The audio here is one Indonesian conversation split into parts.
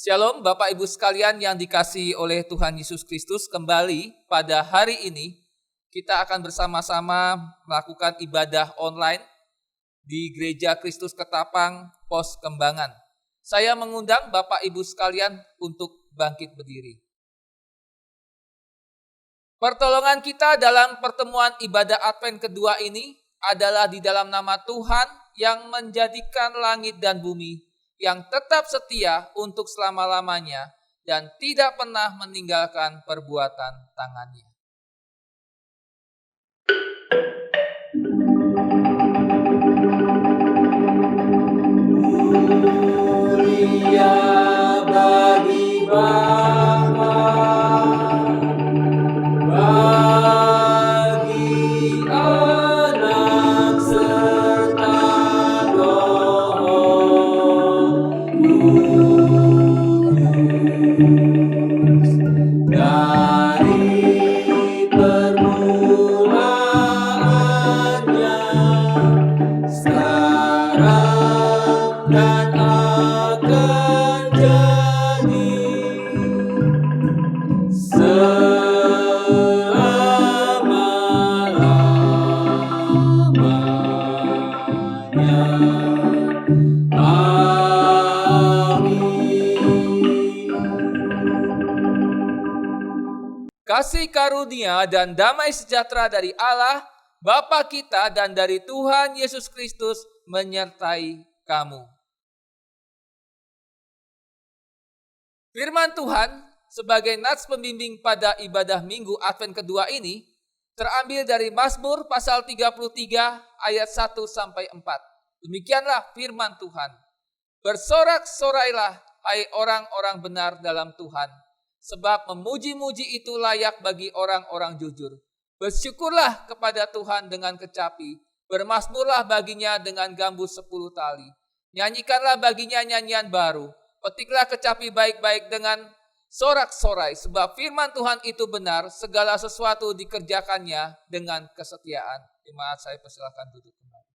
Shalom Bapak Ibu sekalian yang dikasihi oleh Tuhan Yesus Kristus. Kembali pada hari ini kita akan bersama-sama melakukan ibadah online di Gereja Kristus Ketapang Pos Kembangan. Saya mengundang Bapak Ibu sekalian untuk bangkit berdiri. Pertolongan kita dalam pertemuan ibadah Advent kedua ini adalah di dalam nama Tuhan yang menjadikan langit dan bumi, yang tetap setia untuk selama-lamanya dan tidak pernah meninggalkan perbuatan tangannya. Mulia bagi Bapa, bagi Anak serta Roh Kudus, dari permulaannya, sekarang dan akan jadi selama-lamanya. Kasih karunia dan damai sejahtera dari Allah, Bapa kita dan dari Tuhan Yesus Kristus menyertai kamu. Firman Tuhan sebagai nats pembimbing pada ibadah Minggu Advent kedua ini terambil dari Mazmur pasal 33 ayat 1-4. Demikianlah firman Tuhan. Bersorak-sorailah hai orang-orang benar dalam Tuhan, sebab memuji-muji itu layak bagi orang-orang jujur. Bersyukurlah kepada Tuhan dengan kecapi, bermazmurlah baginya dengan gambus 10 tali. Nyanyikanlah baginya nyanyian baru, petiklah kecapi baik-baik dengan sorak-sorai, sebab firman Tuhan itu benar, segala sesuatu dikerjakannya dengan kesetiaan. Jemaat, saya persilakan duduk kembali.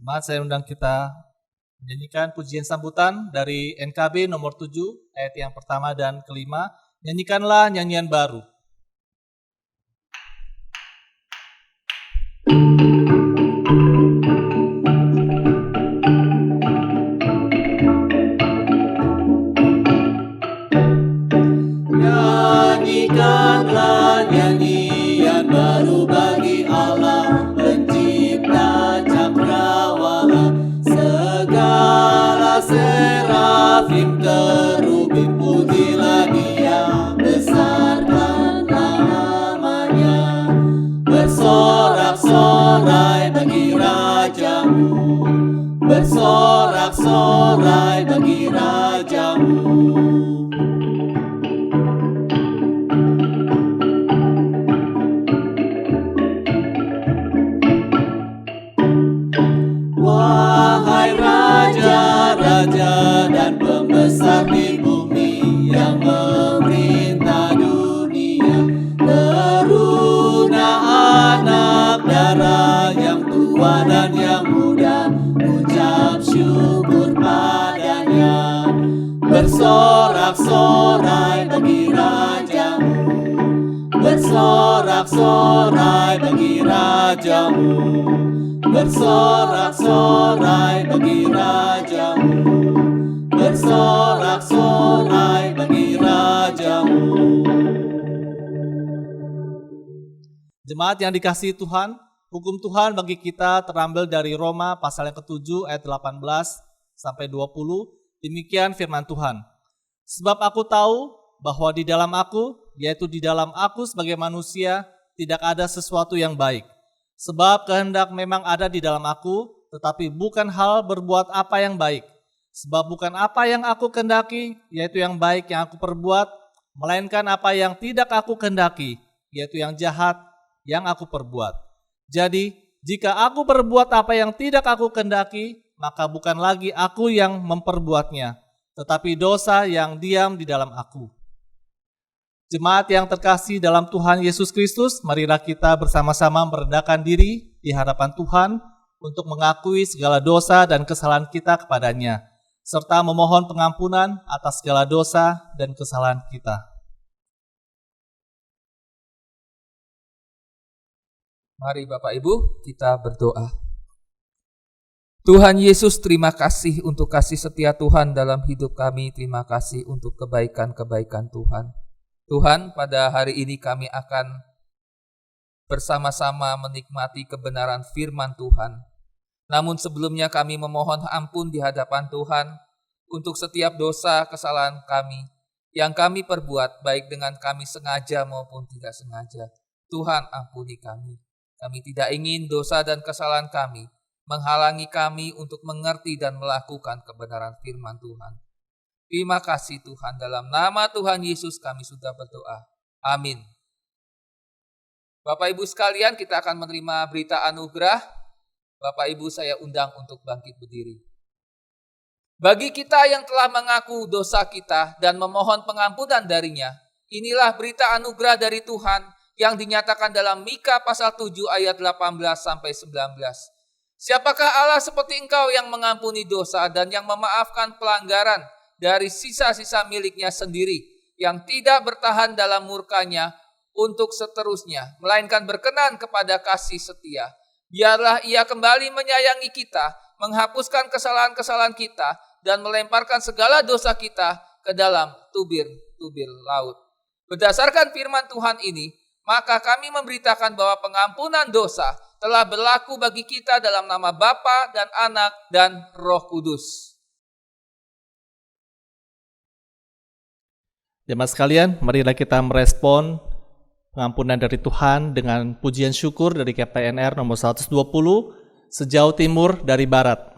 Jemaat, saya undang kita menyanyikan pujian sambutan dari NKB nomor 7 ayat yang pertama dan kelima. Nyanyikanlah nyanyian baru. Nyanyikanlah nyanyian baru bagi Allah, pencipta cakrawala. Segala serafim kerubim pujilah Dia, besarkanlah namanya. Bersorak-sorai bagi Rajamu, bersorak-sorai bagi Rajamu. Wahai raja-raja dan pembesar di bumi yang memerintah dunia, teruna anak darah yang tua dan yang muda, ucap syukur padanya. Bersorak-sorai bagi Rajamu, bersorak-sorai bagi Rajamu, bersorak-sorai bagi Rajamu, bersorak-sorai bagi Rajamu. Jemaat yang dikasihi Tuhan, hukum Tuhan bagi kita terambil dari Roma pasal yang ke-7 ayat 18-20. Demikian firman Tuhan. Sebab aku tahu bahwa di dalam aku, yaitu di dalam aku sebagai manusia, tidak ada sesuatu yang baik. Sebab kehendak memang ada di dalam aku, tetapi bukan hal berbuat apa yang baik. Sebab bukan apa yang aku kehendaki, yaitu yang baik yang aku perbuat, melainkan apa yang tidak aku kehendaki, yaitu yang jahat yang aku perbuat. Jadi, jika aku perbuat apa yang tidak aku kehendaki, maka bukan lagi aku yang memperbuatnya, tetapi dosa yang diam di dalam aku. Jemaat yang terkasih dalam Tuhan Yesus Kristus, marilah kita bersama-sama merendahkan diri di hadapan Tuhan untuk mengakui segala dosa dan kesalahan kita kepadanya. serta memohon pengampunan atas segala dosa dan kesalahan kita. Mari Bapak Ibu, kita berdoa. Tuhan Yesus, terima kasih untuk kasih setia Tuhan dalam hidup kami. Terima kasih untuk kebaikan-kebaikan Tuhan. Tuhan, pada hari ini kami akan bersama-sama menikmati kebenaran firman Tuhan. Namun sebelumnya kami memohon ampun di hadapan Tuhan untuk setiap dosa kesalahan kami yang kami perbuat, baik dengan kami sengaja maupun tidak sengaja. Tuhan, ampuni kami. Kami tidak ingin dosa dan kesalahan kami menghalangi kami untuk mengerti dan melakukan kebenaran firman Tuhan. Terima kasih Tuhan, dalam nama Tuhan Yesus kami sudah berdoa. Amin. Bapak Ibu sekalian, kita akan menerima berita anugerah. Bapak Ibu, saya undang untuk bangkit berdiri. Bagi kita yang telah mengaku dosa kita dan memohon pengampunan darinya, inilah berita anugerah dari Tuhan yang dinyatakan dalam Mika pasal 7 ayat 18-19. Siapakah Allah seperti engkau yang mengampuni dosa dan yang memaafkan pelanggaran dari sisa-sisa miliknya sendiri, yang tidak bertahan dalam murkanya untuk seterusnya, melainkan berkenan kepada kasih setia. Biarlah ia kembali menyayangi kita, menghapuskan kesalahan-kesalahan kita, dan melemparkan segala dosa kita ke dalam tubir-tubir laut. Berdasarkan firman Tuhan ini, maka kami memberitakan bahwa pengampunan dosa telah berlaku bagi kita dalam nama Bapa dan Anak dan Roh Kudus. Jemaat sekalian, marilah kita merespon pengampunan dari Tuhan dengan pujian syukur dari KPNR nomor 120, sejauh timur dari barat.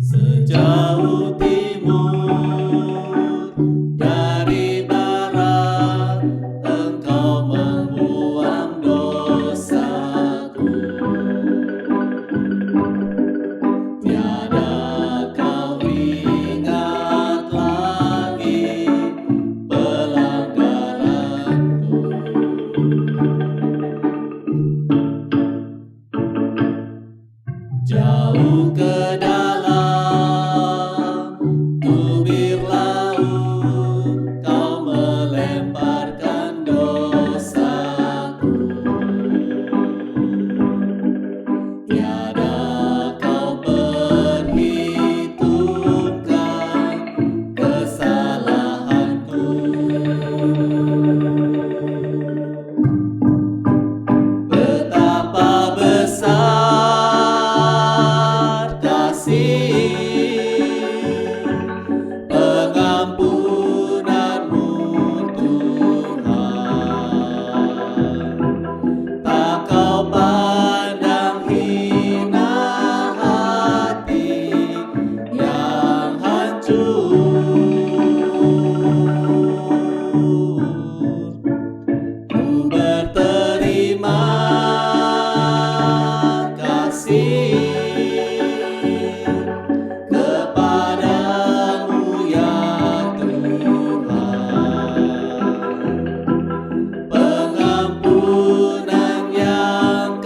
Sejauh timur dari barat, Engkau membuang dosaku. Tiada kau ingat lagi pelanggaranku. Jauh ke dalam tubir laut, kau melemparkan dosaku. Tiada kau perhitungkan kesalahanku. Betapa besar kasih pengampunanmu Tuhan. Tak kau pandang hina hati yang hancur. Ku berterima kasih kepadamu ya Tuhan. Pengampunan yang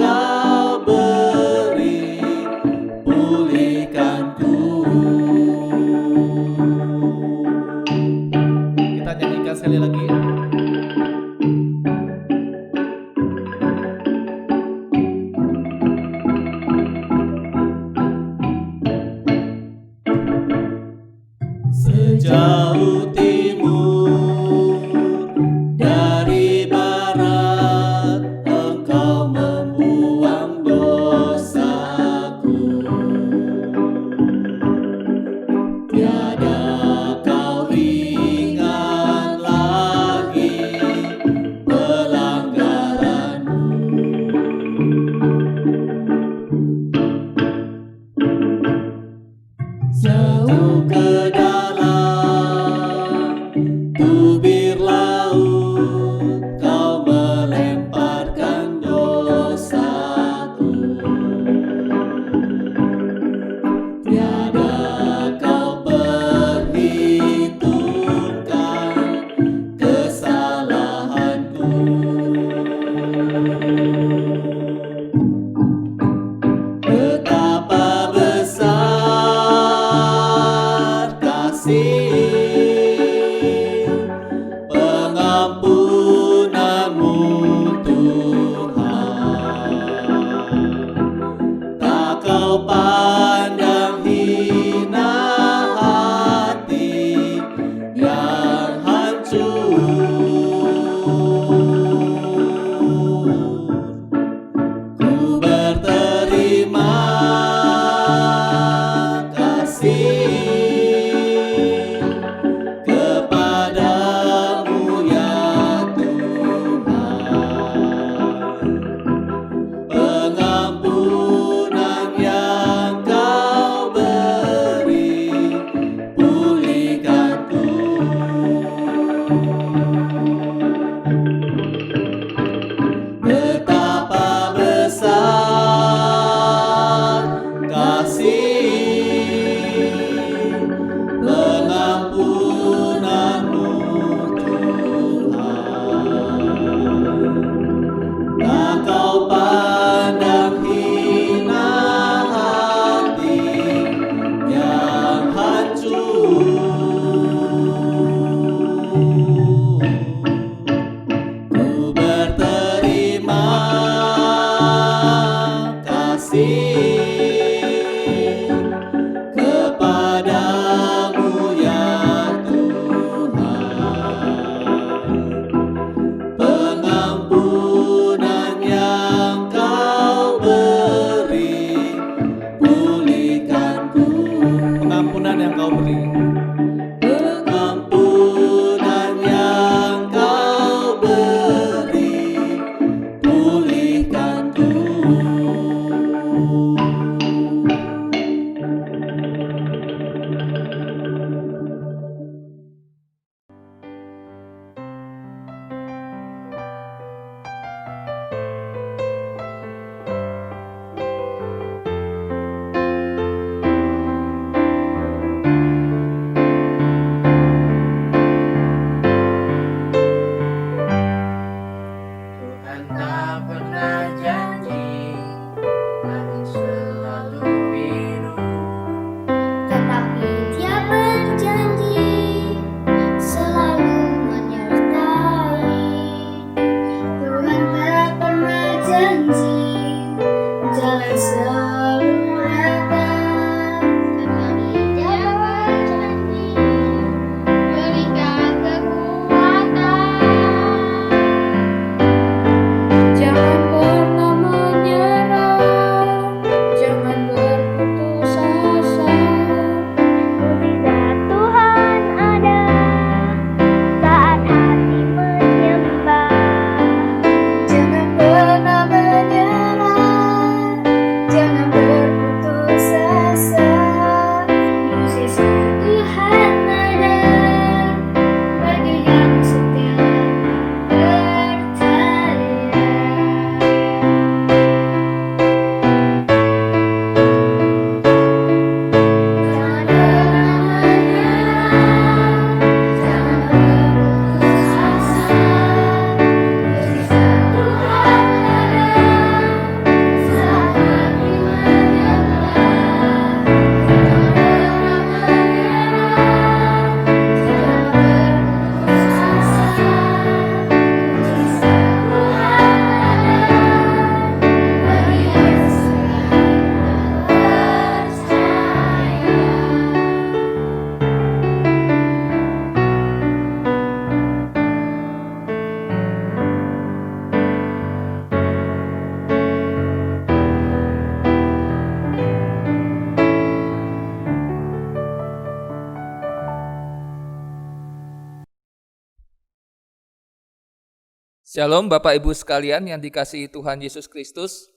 Shalom Bapak Ibu sekalian yang dikasihi Tuhan Yesus Kristus.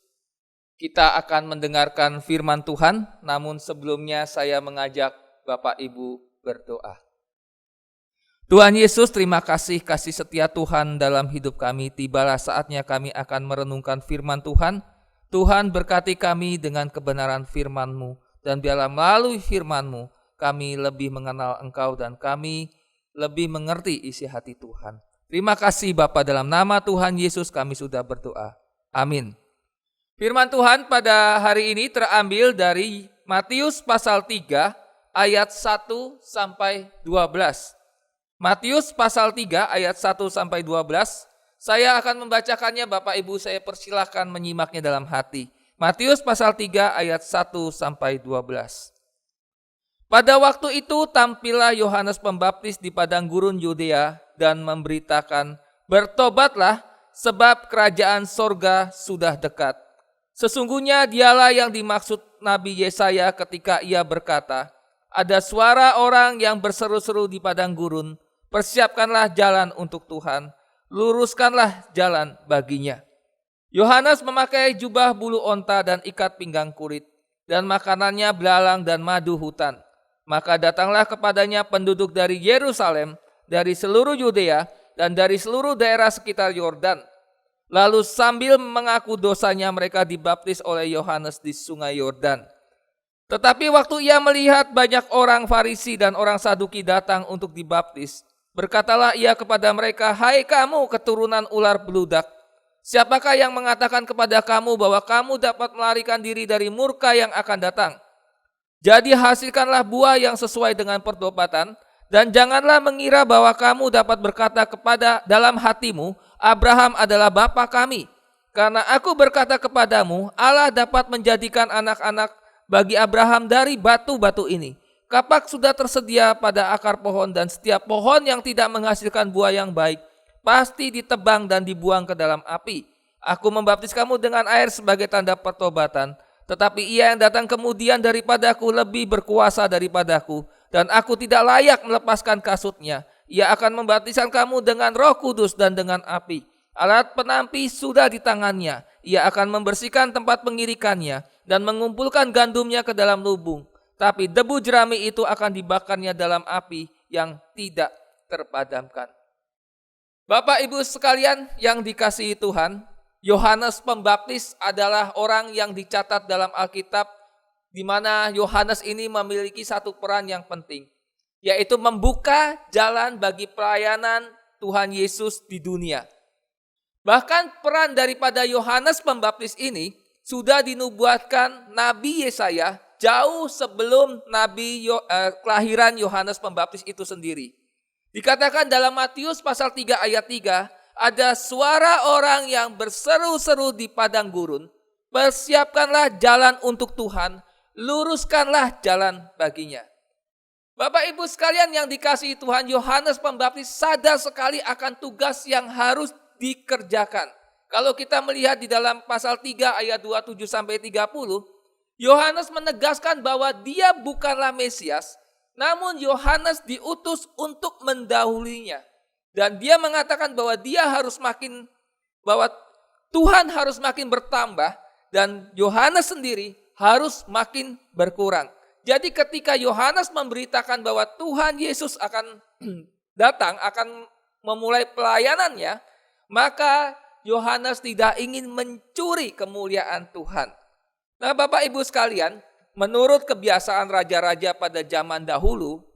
Kita akan mendengarkan firman Tuhan, namun sebelumnya saya mengajak Bapak Ibu berdoa. Tuhan Yesus, terima kasih setia Tuhan dalam hidup kami. Tibalah saatnya kami akan merenungkan firman Tuhan. Tuhan berkati kami dengan kebenaran firman-Mu, dan biarlah melalui firman-Mu kami lebih mengenal Engkau dan kami lebih mengerti isi hati Tuhan. Terima kasih Bapa, dalam nama Tuhan Yesus kami sudah berdoa. Amin. Firman Tuhan pada hari ini terambil dari Matius pasal 3 ayat 1 sampai 12. Matius pasal 3 ayat 1 sampai 12. Saya akan membacakannya, Bapak Ibu saya persilahkan menyimaknya dalam hati. Matius pasal 3 ayat 1 sampai 12. Pada waktu itu tampillah Yohanes Pembaptis di padang gurun Yudea dan memberitakan, "Bertobatlah, sebab kerajaan sorga sudah dekat." Sesungguhnya dialah yang dimaksud Nabi Yesaya ketika ia berkata, "Ada suara orang yang berseru-seru di padang gurun, persiapkanlah jalan untuk Tuhan, luruskanlah jalan baginya." Yohanes memakai jubah bulu onta dan ikat pinggang kulit, dan makanannya belalang dan madu hutan. Maka datanglah kepadanya penduduk dari Yerusalem, dari seluruh Yudea, dan dari seluruh daerah sekitar Yordan. Lalu sambil mengaku dosanya mereka dibaptis oleh Yohanes di sungai Yordan. Tetapi waktu ia melihat banyak orang Farisi dan orang Saduki datang untuk dibaptis, berkatalah ia kepada mereka, "Hai kamu keturunan ular beludak, siapakah yang mengatakan kepada kamu bahwa kamu dapat melarikan diri dari murka yang akan datang? Jadi hasilkanlah buah yang sesuai dengan pertobatan, dan janganlah mengira bahwa kamu dapat berkata kepada dalam hatimu, Abraham adalah bapa kami. Karena aku berkata kepadamu, Allah dapat menjadikan anak-anak bagi Abraham dari batu-batu ini. Kapak sudah tersedia pada akar pohon, dan setiap pohon yang tidak menghasilkan buah yang baik pasti ditebang dan dibuang ke dalam api. Aku membaptis kamu dengan air sebagai tanda pertobatan, tetapi ia yang datang kemudian daripadaku lebih berkuasa daripadaku, dan aku tidak layak melepaskan kasutnya. Ia akan membaptiskan kamu dengan Roh Kudus dan dengan api. Alat penampi sudah di tangannya. Ia akan membersihkan tempat pengirikannya dan mengumpulkan gandumnya ke dalam lubung. Tapi debu jerami itu akan dibakarnya dalam api yang tidak terpadamkan." Bapak Ibu sekalian yang dikasihi Tuhan, Yohanes Pembaptis adalah orang yang dicatat dalam Alkitab, di mana Yohanes ini memiliki satu peran yang penting, yaitu membuka jalan bagi pelayanan Tuhan Yesus di dunia. Bahkan peran daripada Yohanes Pembaptis ini sudah dinubuatkan Nabi Yesaya jauh sebelum kelahiran Yohanes Pembaptis itu sendiri. Dikatakan dalam Matius pasal 3 ayat 3, ada suara orang yang berseru-seru di padang gurun, "Persiapkanlah jalan untuk Tuhan, luruskanlah jalan baginya." Bapak Ibu sekalian yang dikasihi Tuhan, Yohanes Pembaptis sadar sekali akan tugas yang harus dikerjakan. Kalau kita melihat di dalam pasal 3 ayat 27 sampai 30, Yohanes menegaskan bahwa dia bukanlah Mesias, namun Yohanes diutus untuk mendahulinya. Dan dia mengatakan bahwa bahwa Tuhan harus makin bertambah dan Yohanes sendiri harus makin berkurang. Jadi ketika Yohanes memberitakan bahwa Tuhan Yesus akan datang, akan memulai pelayanannya, maka Yohanes tidak ingin mencuri kemuliaan Tuhan. Nah, Bapak Ibu sekalian, menurut kebiasaan raja-raja pada zaman dahulu,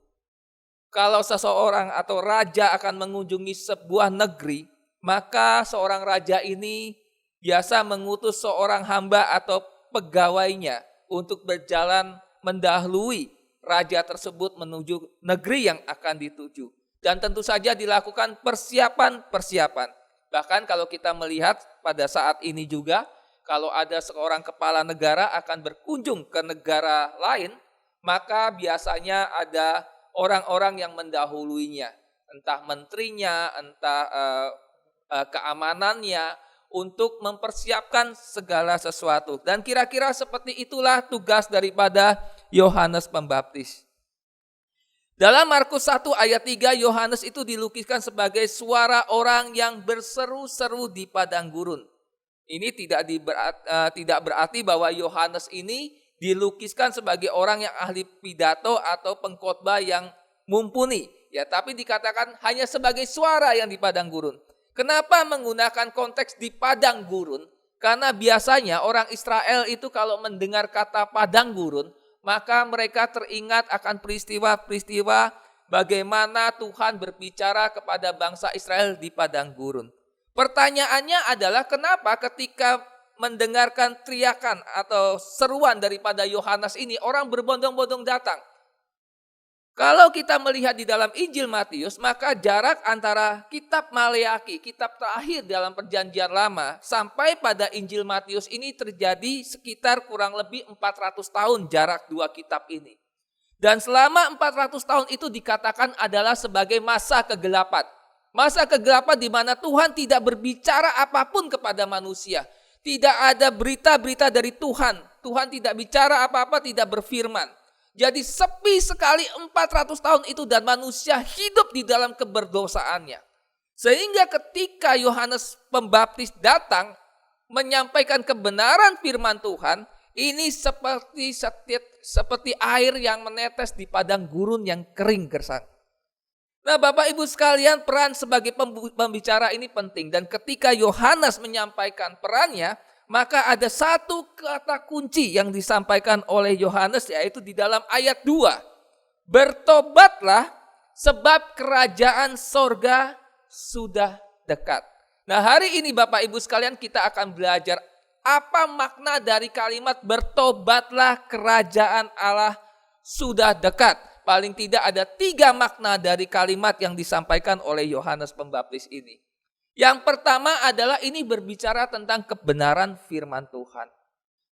kalau seseorang atau raja akan mengunjungi sebuah negeri, maka seorang raja ini biasa mengutus seorang hamba atau pegawainya untuk berjalan mendahului raja tersebut menuju negeri yang akan dituju. Dan tentu saja dilakukan persiapan-persiapan. Bahkan kalau kita melihat pada saat ini juga, kalau ada seorang kepala negara akan berkunjung ke negara lain, maka biasanya ada orang-orang yang mendahuluinya, entah menterinya, entah keamanannya, untuk mempersiapkan segala sesuatu. Dan kira-kira seperti itulah tugas daripada Yohanes Pembaptis. Dalam Markus 1 ayat 3, Yohanes itu dilukiskan sebagai suara orang yang berseru-seru di padang gurun. Ini tidak berarti bahwa Yohanes ini dilukiskan sebagai orang yang ahli pidato atau pengkhotbah yang mumpuni. Ya, tapi dikatakan hanya sebagai suara yang di padang gurun. Kenapa menggunakan konteks di padang gurun? Karena biasanya orang Israel itu kalau mendengar kata padang gurun, maka mereka teringat akan peristiwa-peristiwa bagaimana Tuhan berbicara kepada bangsa Israel di padang gurun. Pertanyaannya adalah kenapa ketika mendengarkan teriakan atau seruan daripada Yohanes ini, orang berbondong-bondong datang. Kalau kita melihat di dalam Injil Matius, maka jarak antara kitab Maleakhi, kitab terakhir dalam perjanjian lama, sampai pada Injil Matius ini terjadi sekitar kurang lebih 400 tahun jarak dua kitab ini. Dan selama 400 tahun itu dikatakan adalah sebagai masa kegelapan. Masa kegelapan di mana Tuhan tidak berbicara apapun kepada manusia. Tidak ada berita-berita dari Tuhan. Tuhan tidak bicara apa-apa, tidak berfirman. Jadi sepi sekali 400 tahun itu dan manusia hidup di dalam keberdosaannya. Sehingga ketika Yohanes Pembaptis datang menyampaikan kebenaran firman Tuhan, ini seperti air yang menetes di padang gurun yang kering gersang. Nah, Bapak Ibu sekalian, peran sebagai pembicara ini penting. Dan ketika Yohanes menyampaikan perannya, maka ada satu kata kunci yang disampaikan oleh Yohanes, yaitu di dalam ayat 2. Bertobatlah sebab kerajaan sorga sudah dekat. Nah, hari ini Bapak Ibu sekalian kita akan belajar apa makna dari kalimat bertobatlah kerajaan Allah sudah dekat. Paling tidak ada 3 makna dari kalimat yang disampaikan oleh Yohanes Pembaptis ini. Yang pertama adalah ini berbicara tentang kebenaran firman Tuhan.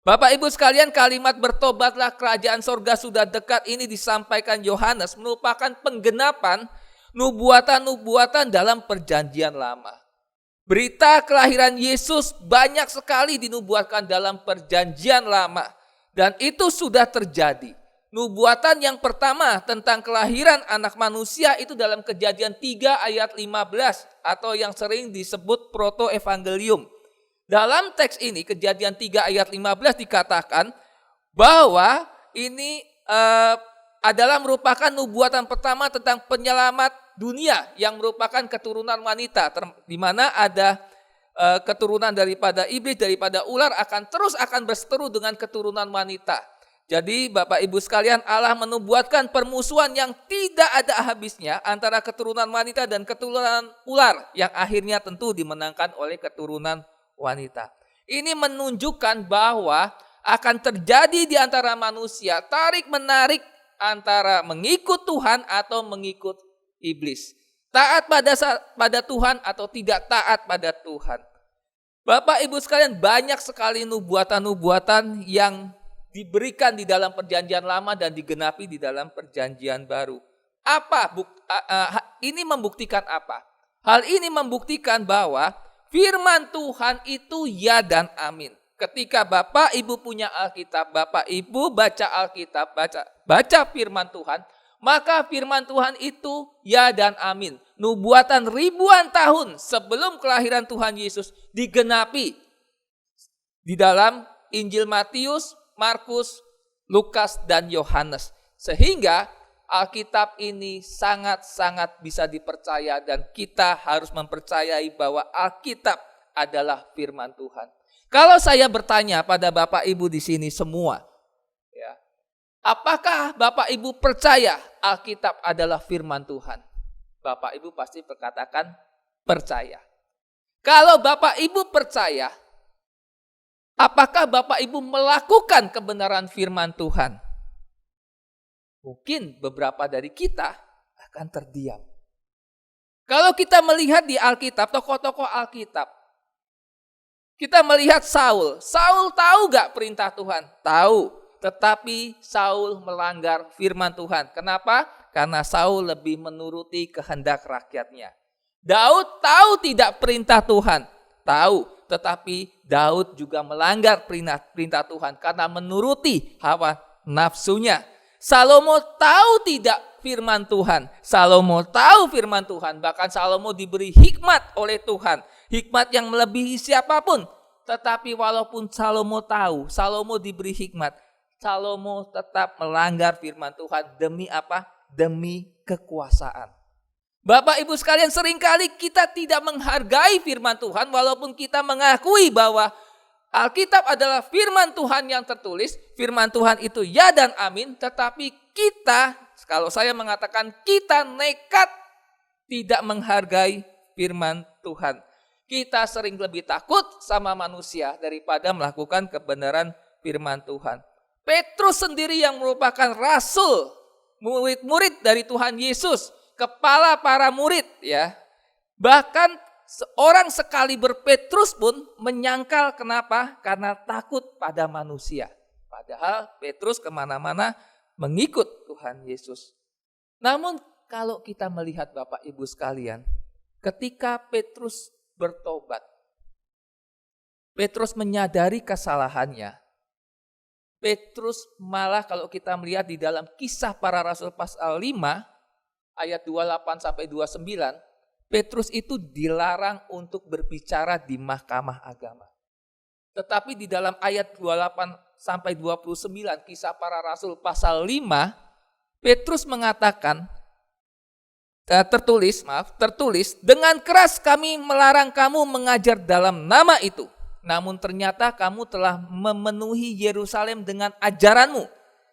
Bapak Ibu sekalian, kalimat bertobatlah kerajaan sorga sudah dekat ini disampaikan Yohanes merupakan penggenapan nubuatan-nubuatan dalam perjanjian lama. Berita kelahiran Yesus banyak sekali dinubuatkan dalam perjanjian lama. Dan itu sudah terjadi. Nubuatan yang pertama tentang kelahiran anak manusia itu dalam Kejadian 3 ayat 15 atau yang sering disebut proto-evangelium. Dalam teks ini Kejadian 3 ayat 15 dikatakan bahwa ini adalah merupakan nubuatan pertama tentang penyelamat dunia yang merupakan keturunan wanita, di mana ada keturunan daripada iblis, daripada ular akan berseteru dengan keturunan wanita. Jadi Bapak Ibu sekalian, Allah menubuatkan permusuhan yang tidak ada habisnya antara keturunan wanita dan keturunan ular yang akhirnya tentu dimenangkan oleh keturunan wanita. Ini menunjukkan bahwa akan terjadi di antara manusia tarik-menarik antara mengikut Tuhan atau mengikut iblis. Taat pada Tuhan atau tidak taat pada Tuhan. Bapak Ibu sekalian, banyak sekali nubuatan-nubuatan yang diberikan di dalam perjanjian lama dan digenapi di dalam perjanjian baru. Ini membuktikan apa? Hal ini membuktikan bahwa firman Tuhan itu ya dan amin. Ketika Bapak Ibu punya Alkitab, Bapak Ibu baca Alkitab, baca firman Tuhan, maka firman Tuhan itu ya dan amin. Nubuatan ribuan tahun sebelum kelahiran Tuhan Yesus digenapi di dalam Injil Matius, Markus, Lukas, dan Yohanes. Sehingga Alkitab ini sangat-sangat bisa dipercaya dan kita harus mempercayai bahwa Alkitab adalah firman Tuhan. Kalau saya bertanya pada Bapak Ibu di sini semua, ya, apakah Bapak Ibu percaya Alkitab adalah firman Tuhan? Bapak Ibu pasti berkatakan percaya. Kalau Bapak Ibu percaya, apakah Bapak Ibu melakukan kebenaran firman Tuhan? Mungkin beberapa dari kita akan terdiam. Kalau kita melihat di Alkitab, tokoh-tokoh Alkitab, kita melihat Saul. Saul tahu gak perintah Tuhan? Tahu. Tetapi Saul melanggar firman Tuhan. Kenapa? Karena Saul lebih menuruti kehendak rakyatnya. Daud tahu tidak perintah Tuhan? Tahu. Tetapi Daud juga melanggar perintah Tuhan karena menuruti hawa nafsunya. Salomo tahu tidak firman Tuhan. Salomo tahu firman Tuhan. Bahkan Salomo diberi hikmat oleh Tuhan. Hikmat yang melebihi siapapun. Tetapi walaupun Salomo tahu, Salomo diberi hikmat, Salomo tetap melanggar firman Tuhan. Demi apa? Demi kekuasaan. Bapak Ibu sekalian, seringkali kita tidak menghargai firman Tuhan walaupun kita mengakui bahwa Alkitab adalah firman Tuhan yang tertulis. Firman Tuhan itu ya dan amin. Tetapi kita, kalau saya mengatakan kita nekat tidak menghargai firman Tuhan. Kita sering lebih takut sama manusia daripada melakukan kebenaran firman Tuhan. Petrus sendiri yang merupakan rasul, murid-murid dari Tuhan Yesus, kepala para murid ya. Bahkan seorang sekaliber Petrus pun menyangkal, kenapa? Karena takut pada manusia. Padahal Petrus kemana-mana mengikut Tuhan Yesus. Namun kalau kita melihat Bapak Ibu sekalian, ketika Petrus bertobat, Petrus menyadari kesalahannya. Petrus malah kalau kita melihat di dalam Kisah Para Rasul pasal 5 ayat 28 sampai 29, Petrus itu dilarang untuk berbicara di mahkamah agama. Tetapi di dalam ayat 28 sampai 29 Kisah Para Rasul pasal 5, Petrus mengatakan, tertulis, dengan keras kami melarang kamu mengajar dalam nama itu. Namun ternyata kamu telah memenuhi Yerusalem dengan ajaranmu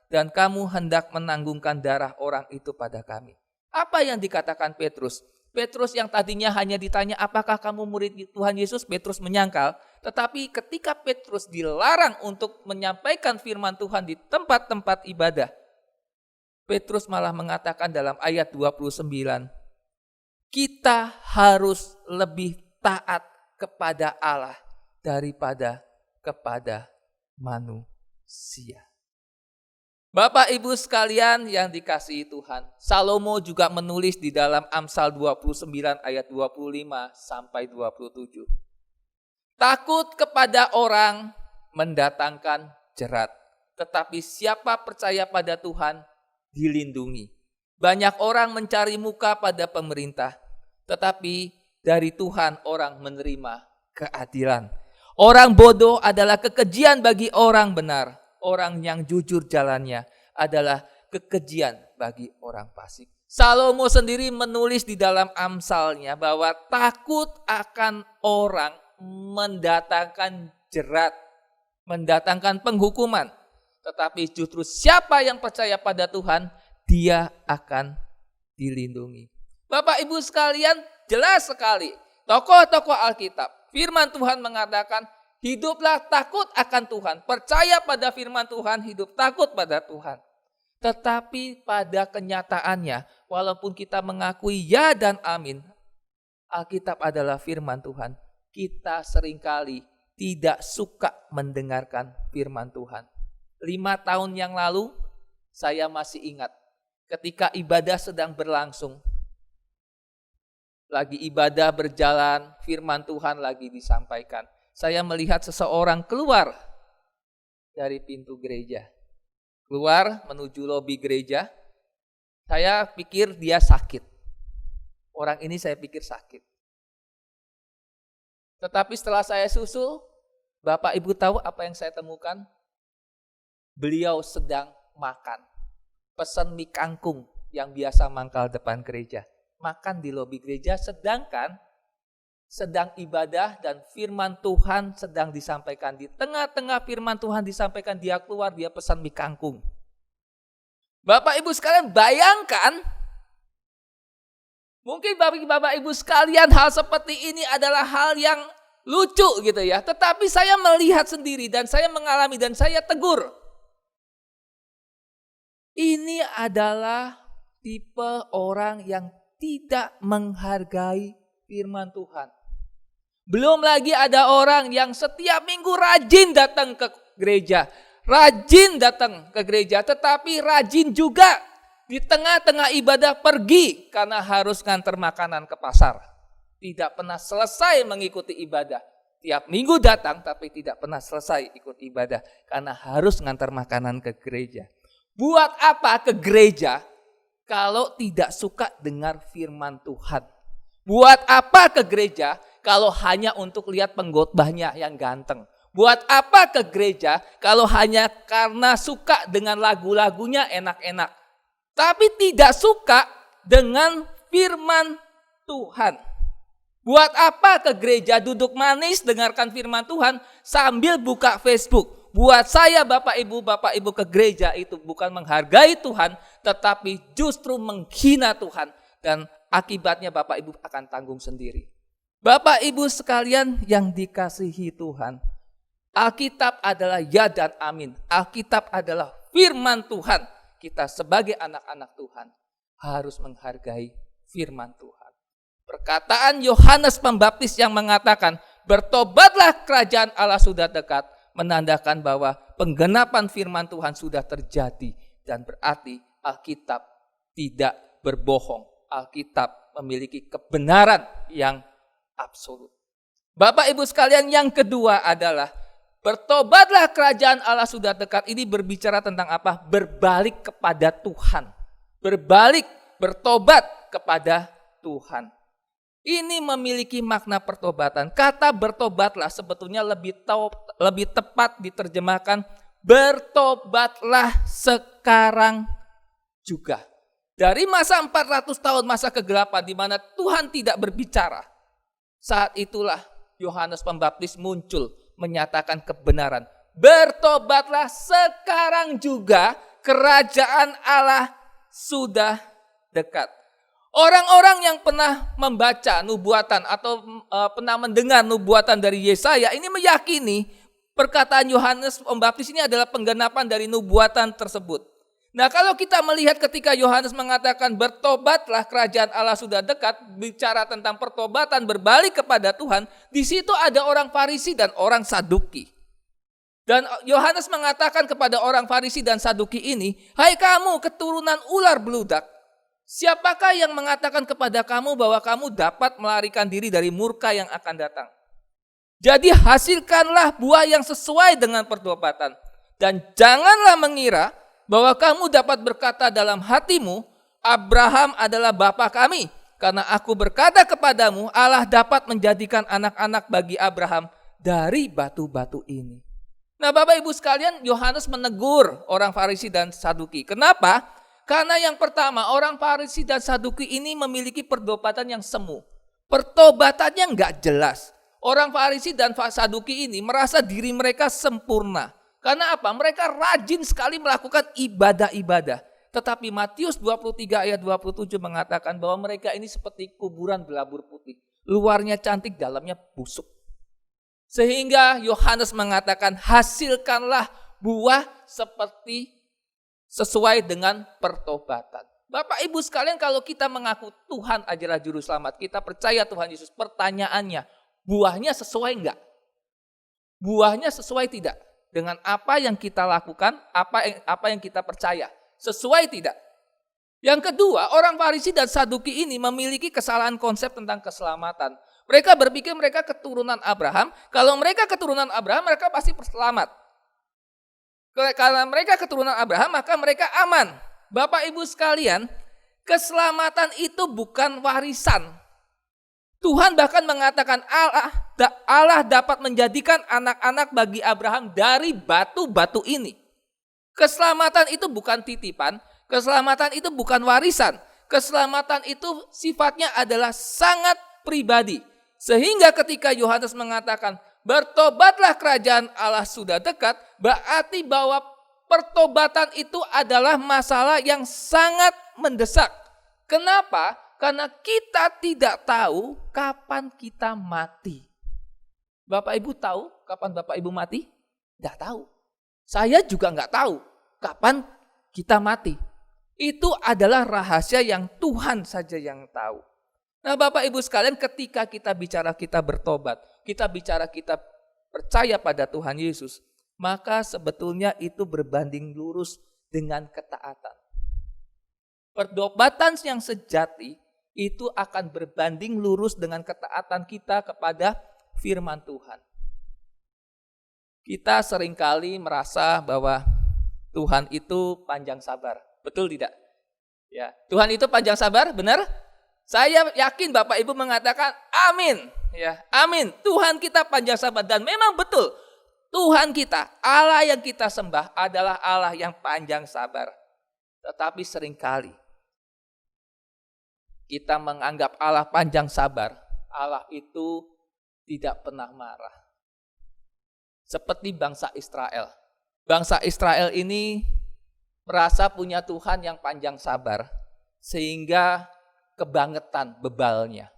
dan kamu hendak menanggungkan darah orang itu pada kami. Apa yang dikatakan Petrus? Petrus yang tadinya hanya ditanya apakah kamu murid Tuhan Yesus, Petrus menyangkal. Tetapi ketika Petrus dilarang untuk menyampaikan firman Tuhan di tempat-tempat ibadah, Petrus malah mengatakan dalam ayat 29, kita harus lebih taat kepada Allah daripada kepada manusia. Bapak Ibu sekalian yang dikasihi Tuhan, Salomo juga menulis di dalam Amsal 29 ayat 25 sampai 27. Takut kepada orang mendatangkan jerat, tetapi siapa percaya pada Tuhan dilindungi. Banyak orang mencari muka pada pemerintah, tetapi dari Tuhan orang menerima keadilan. Orang bodoh adalah kekejian bagi orang benar. Orang yang jujur jalannya adalah kekejian bagi orang fasik. Salomo sendiri menulis di dalam Amsalnya bahwa takut akan orang mendatangkan jerat, mendatangkan penghukuman. Tetapi justru siapa yang percaya pada Tuhan, dia akan dilindungi. Bapak Ibu sekalian, jelas sekali tokoh-tokoh Alkitab, firman Tuhan mengatakan, hiduplah takut akan Tuhan. Percaya pada firman Tuhan, hidup takut pada Tuhan. Tetapi pada kenyataannya, walaupun kita mengakui ya dan amin, Alkitab adalah firman Tuhan. Kita seringkali tidak suka mendengarkan firman Tuhan. 5 tahun yang lalu, saya masih ingat ketika ibadah sedang berlangsung. Lagi ibadah berjalan, firman Tuhan lagi disampaikan. Saya melihat seseorang keluar dari pintu gereja. Keluar menuju lobi gereja. Saya pikir dia sakit. Orang ini saya pikir sakit. Tetapi setelah saya susul, Bapak Ibu tahu apa yang saya temukan? Beliau sedang makan. Pesan mie kangkung yang biasa mangkal depan gereja. Makan di lobi gereja sedangkan sedang ibadah dan firman Tuhan sedang disampaikan. Di tengah-tengah firman Tuhan disampaikan, dia keluar, dia pesan mie kangkung. Bapak Ibu sekalian bayangkan, mungkin Bapak Ibu sekalian hal seperti ini adalah hal yang lucu gitu ya. Tetapi saya melihat sendiri dan saya mengalami dan saya tegur. Ini adalah tipe orang yang tidak menghargai firman Tuhan. Belum lagi ada orang yang setiap minggu rajin datang ke gereja. Rajin datang ke gereja, tetapi rajin juga di tengah-tengah ibadah pergi karena harus nganter makanan ke pasar. Tidak pernah selesai mengikuti ibadah. Tiap minggu datang tapi tidak pernah selesai ikut ibadah karena harus nganter makanan ke gereja. Buat apa ke gereja kalau tidak suka dengar firman Tuhan? Buat apa ke gereja kalau hanya untuk lihat pengkhotbahnya yang ganteng? Buat apa ke gereja kalau hanya karena suka dengan lagu-lagunya enak-enak, tapi tidak suka dengan firman Tuhan? Buat apa ke gereja duduk manis dengarkan firman Tuhan sambil buka Facebook? Buat saya Bapak Ibu ke gereja itu bukan menghargai Tuhan, tetapi justru menghina Tuhan. Dan akibatnya Bapak Ibu akan tanggung sendiri. Bapak Ibu sekalian yang dikasihi Tuhan, Alkitab adalah ya dan amin. Alkitab adalah firman Tuhan. Kita sebagai anak-anak Tuhan harus menghargai firman Tuhan. Perkataan Yohanes Pembaptis yang mengatakan, bertobatlah kerajaan Allah sudah dekat, menandakan bahwa penggenapan firman Tuhan sudah terjadi. Dan berarti Alkitab tidak berbohong. Alkitab memiliki kebenaran yang absolut. Bapak Ibu sekalian, yang kedua adalah bertobatlah kerajaan Allah sudah dekat. Ini berbicara tentang apa? Berbalik kepada Tuhan. Berbalik, bertobat kepada Tuhan. Ini memiliki makna pertobatan. Kata bertobatlah sebetulnya lebih tepat diterjemahkan bertobatlah sekarang juga. Dari masa 400 tahun masa kegelapan di mana Tuhan tidak berbicara, saat itulah Yohanes Pembaptis muncul menyatakan kebenaran. Bertobatlah sekarang juga, kerajaan Allah sudah dekat. Orang-orang yang pernah membaca nubuatan atau pernah mendengar nubuatan dari Yesaya ini meyakini perkataan Yohanes Pembaptis ini adalah penggenapan dari nubuatan tersebut. Nah, kalau kita melihat ketika Yohanes mengatakan bertobatlah kerajaan Allah sudah dekat, bicara tentang pertobatan berbalik kepada Tuhan, di situ ada orang Farisi dan orang Saduki. Dan Yohanes mengatakan kepada orang Farisi dan Saduki ini, hai kamu keturunan ular beludak, siapakah yang mengatakan kepada kamu bahwa kamu dapat melarikan diri dari murka yang akan datang? Jadi hasilkanlah buah yang sesuai dengan pertobatan. Dan janganlah mengira bahwa kamu dapat berkata dalam hatimu, Abraham adalah bapa kami. Karena aku berkata kepadamu, Allah dapat menjadikan anak-anak bagi Abraham dari batu-batu ini. Nah Bapak Ibu sekalian, Yohanes menegur orang Farisi dan Saduki. Kenapa? Karena yang pertama, orang Farisi dan Saduki ini memiliki pertobatan yang semu. Pertobatannya nggak jelas. Orang Farisi dan Saduki ini merasa diri mereka sempurna. Karena apa? Mereka rajin sekali melakukan ibadah-ibadah. Tetapi Matius 23 ayat 27 mengatakan bahwa mereka ini seperti kuburan berlabur putih. Luarnya cantik, dalamnya busuk. Sehingga Yohanes mengatakan hasilkanlah buah sesuai dengan pertobatan. Bapak Ibu sekalian, kalau kita mengaku Tuhan adalah juru selamat, kita percaya Tuhan Yesus, pertanyaannya, buahnya sesuai enggak? Buahnya sesuai tidak dengan apa yang kita lakukan, apa yang kita percaya? Sesuai tidak? Yang kedua, orang Farisi dan Saduki ini memiliki kesalahan konsep tentang keselamatan. Mereka berpikir mereka keturunan Abraham. Kalau mereka keturunan Abraham, mereka pasti selamat. Karena mereka keturunan Abraham, maka mereka aman. Bapak Ibu sekalian, keselamatan itu bukan warisan. Tuhan bahkan mengatakan Allah dapat menjadikan anak-anak bagi Abraham dari batu-batu ini. Keselamatan itu bukan titipan, keselamatan itu bukan warisan. Keselamatan itu sifatnya adalah sangat pribadi. Sehingga ketika Yohanes mengatakan bertobatlah kerajaan Allah sudah dekat, berarti bahwa pertobatan itu adalah masalah yang sangat mendesak. Kenapa? Karena kita tidak tahu kapan kita mati. Bapak Ibu tahu kapan Bapak Ibu mati? Tidak tahu. Saya juga nggak tahu kapan kita mati. Itu adalah rahasia yang Tuhan saja yang tahu. Nah Bapak Ibu sekalian, ketika kita bicara kita bertobat, kita bicara kita percaya pada Tuhan Yesus, maka sebetulnya itu berbanding lurus dengan ketaatan. Pertobatan yang sejati itu akan berbanding lurus dengan ketaatan kita kepada firman Tuhan. Kita seringkali merasa bahwa Tuhan itu panjang sabar. Betul tidak? Ya, Tuhan itu panjang sabar, benar? Saya yakin Bapak Ibu mengatakan amin. Ya, amin. Tuhan kita panjang sabar dan memang betul. Tuhan kita, Allah yang kita sembah adalah Allah yang panjang sabar. Tetapi seringkali kita menganggap Allah panjang sabar. Allah itu tidak pernah marah. Seperti bangsa Israel. Bangsa Israel ini merasa punya Tuhan yang panjang sabar. Sehingga kebangetan bebalnya.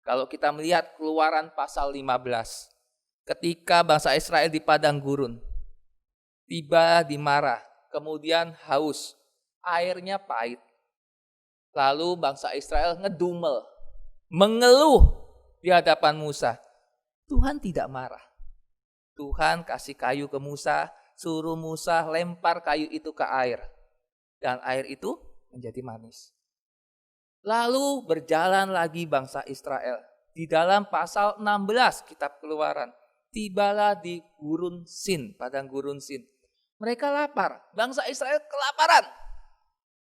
Kalau kita melihat Keluaran pasal 15. Ketika bangsa Israel di padang gurun, tiba di Marah, kemudian haus, airnya pahit. Lalu bangsa Israel ngedumel, mengeluh di hadapan Musa. Tuhan tidak marah. Tuhan kasih kayu ke Musa, suruh Musa lempar kayu itu ke air. Dan air itu menjadi manis. Lalu berjalan lagi bangsa Israel. Di dalam pasal 16 kitab Keluaran. Tibalah di gurun Sin, padang gurun Sin. Mereka lapar, bangsa Israel kelaparan.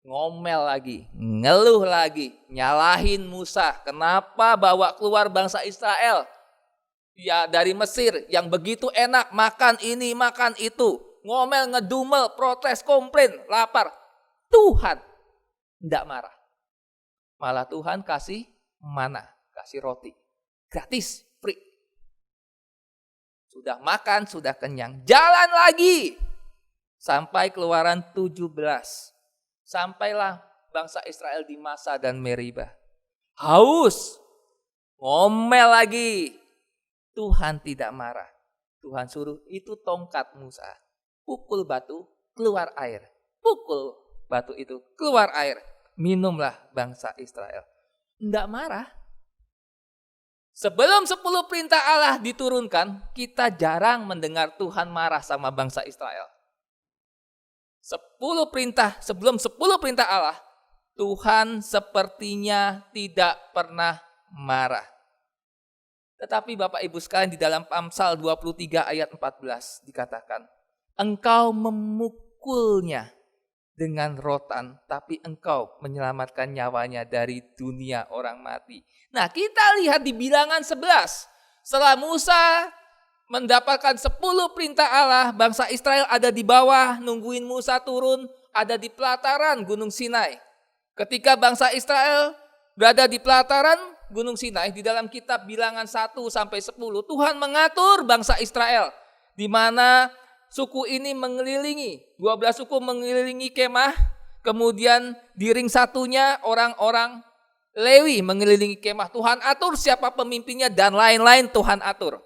Ngomel lagi, ngeluh lagi, nyalahin Musa. Kenapa bawa keluar bangsa Israel? Ya dari Mesir yang begitu enak, makan ini, makan itu. Ngomel, ngedumel, protes, komplain, lapar. Tuhan tidak marah. Malah Tuhan kasih mana, kasih roti. Gratis, free. Sudah makan, sudah kenyang. Jalan lagi. Sampai Keluaran 17. Sampailah bangsa Israel di Masa dan Meriba. Haus. Ngomel lagi. Tuhan tidak marah. Tuhan suruh itu tongkat Musa. Pukul batu, keluar air. Pukul batu itu, keluar air. Minumlah bangsa Israel. Tidak marah. Sebelum 10 perintah Allah diturunkan, kita jarang mendengar Tuhan marah sama bangsa Israel. 10 perintah, sebelum 10 perintah Allah, Tuhan sepertinya tidak pernah marah. Tetapi Bapak Ibu sekalian di dalam Amsal 23 ayat 14 dikatakan, engkau memukulnya dengan rotan, tapi engkau menyelamatkan nyawanya dari dunia orang mati. Nah kita lihat di Bilangan 11. Setelah Musa mendapatkan 10 perintah Allah, bangsa Israel ada di bawah, nungguin Musa turun, ada di pelataran Gunung Sinai. Ketika bangsa Israel berada di pelataran Gunung Sinai, di dalam kitab Bilangan 1 sampai 10, Tuhan mengatur bangsa Israel. Di mana suku ini mengelilingi, 12 suku mengelilingi kemah, kemudian di ring satunya orang-orang Lewi mengelilingi kemah. Tuhan atur siapa pemimpinnya dan lain-lain Tuhan atur.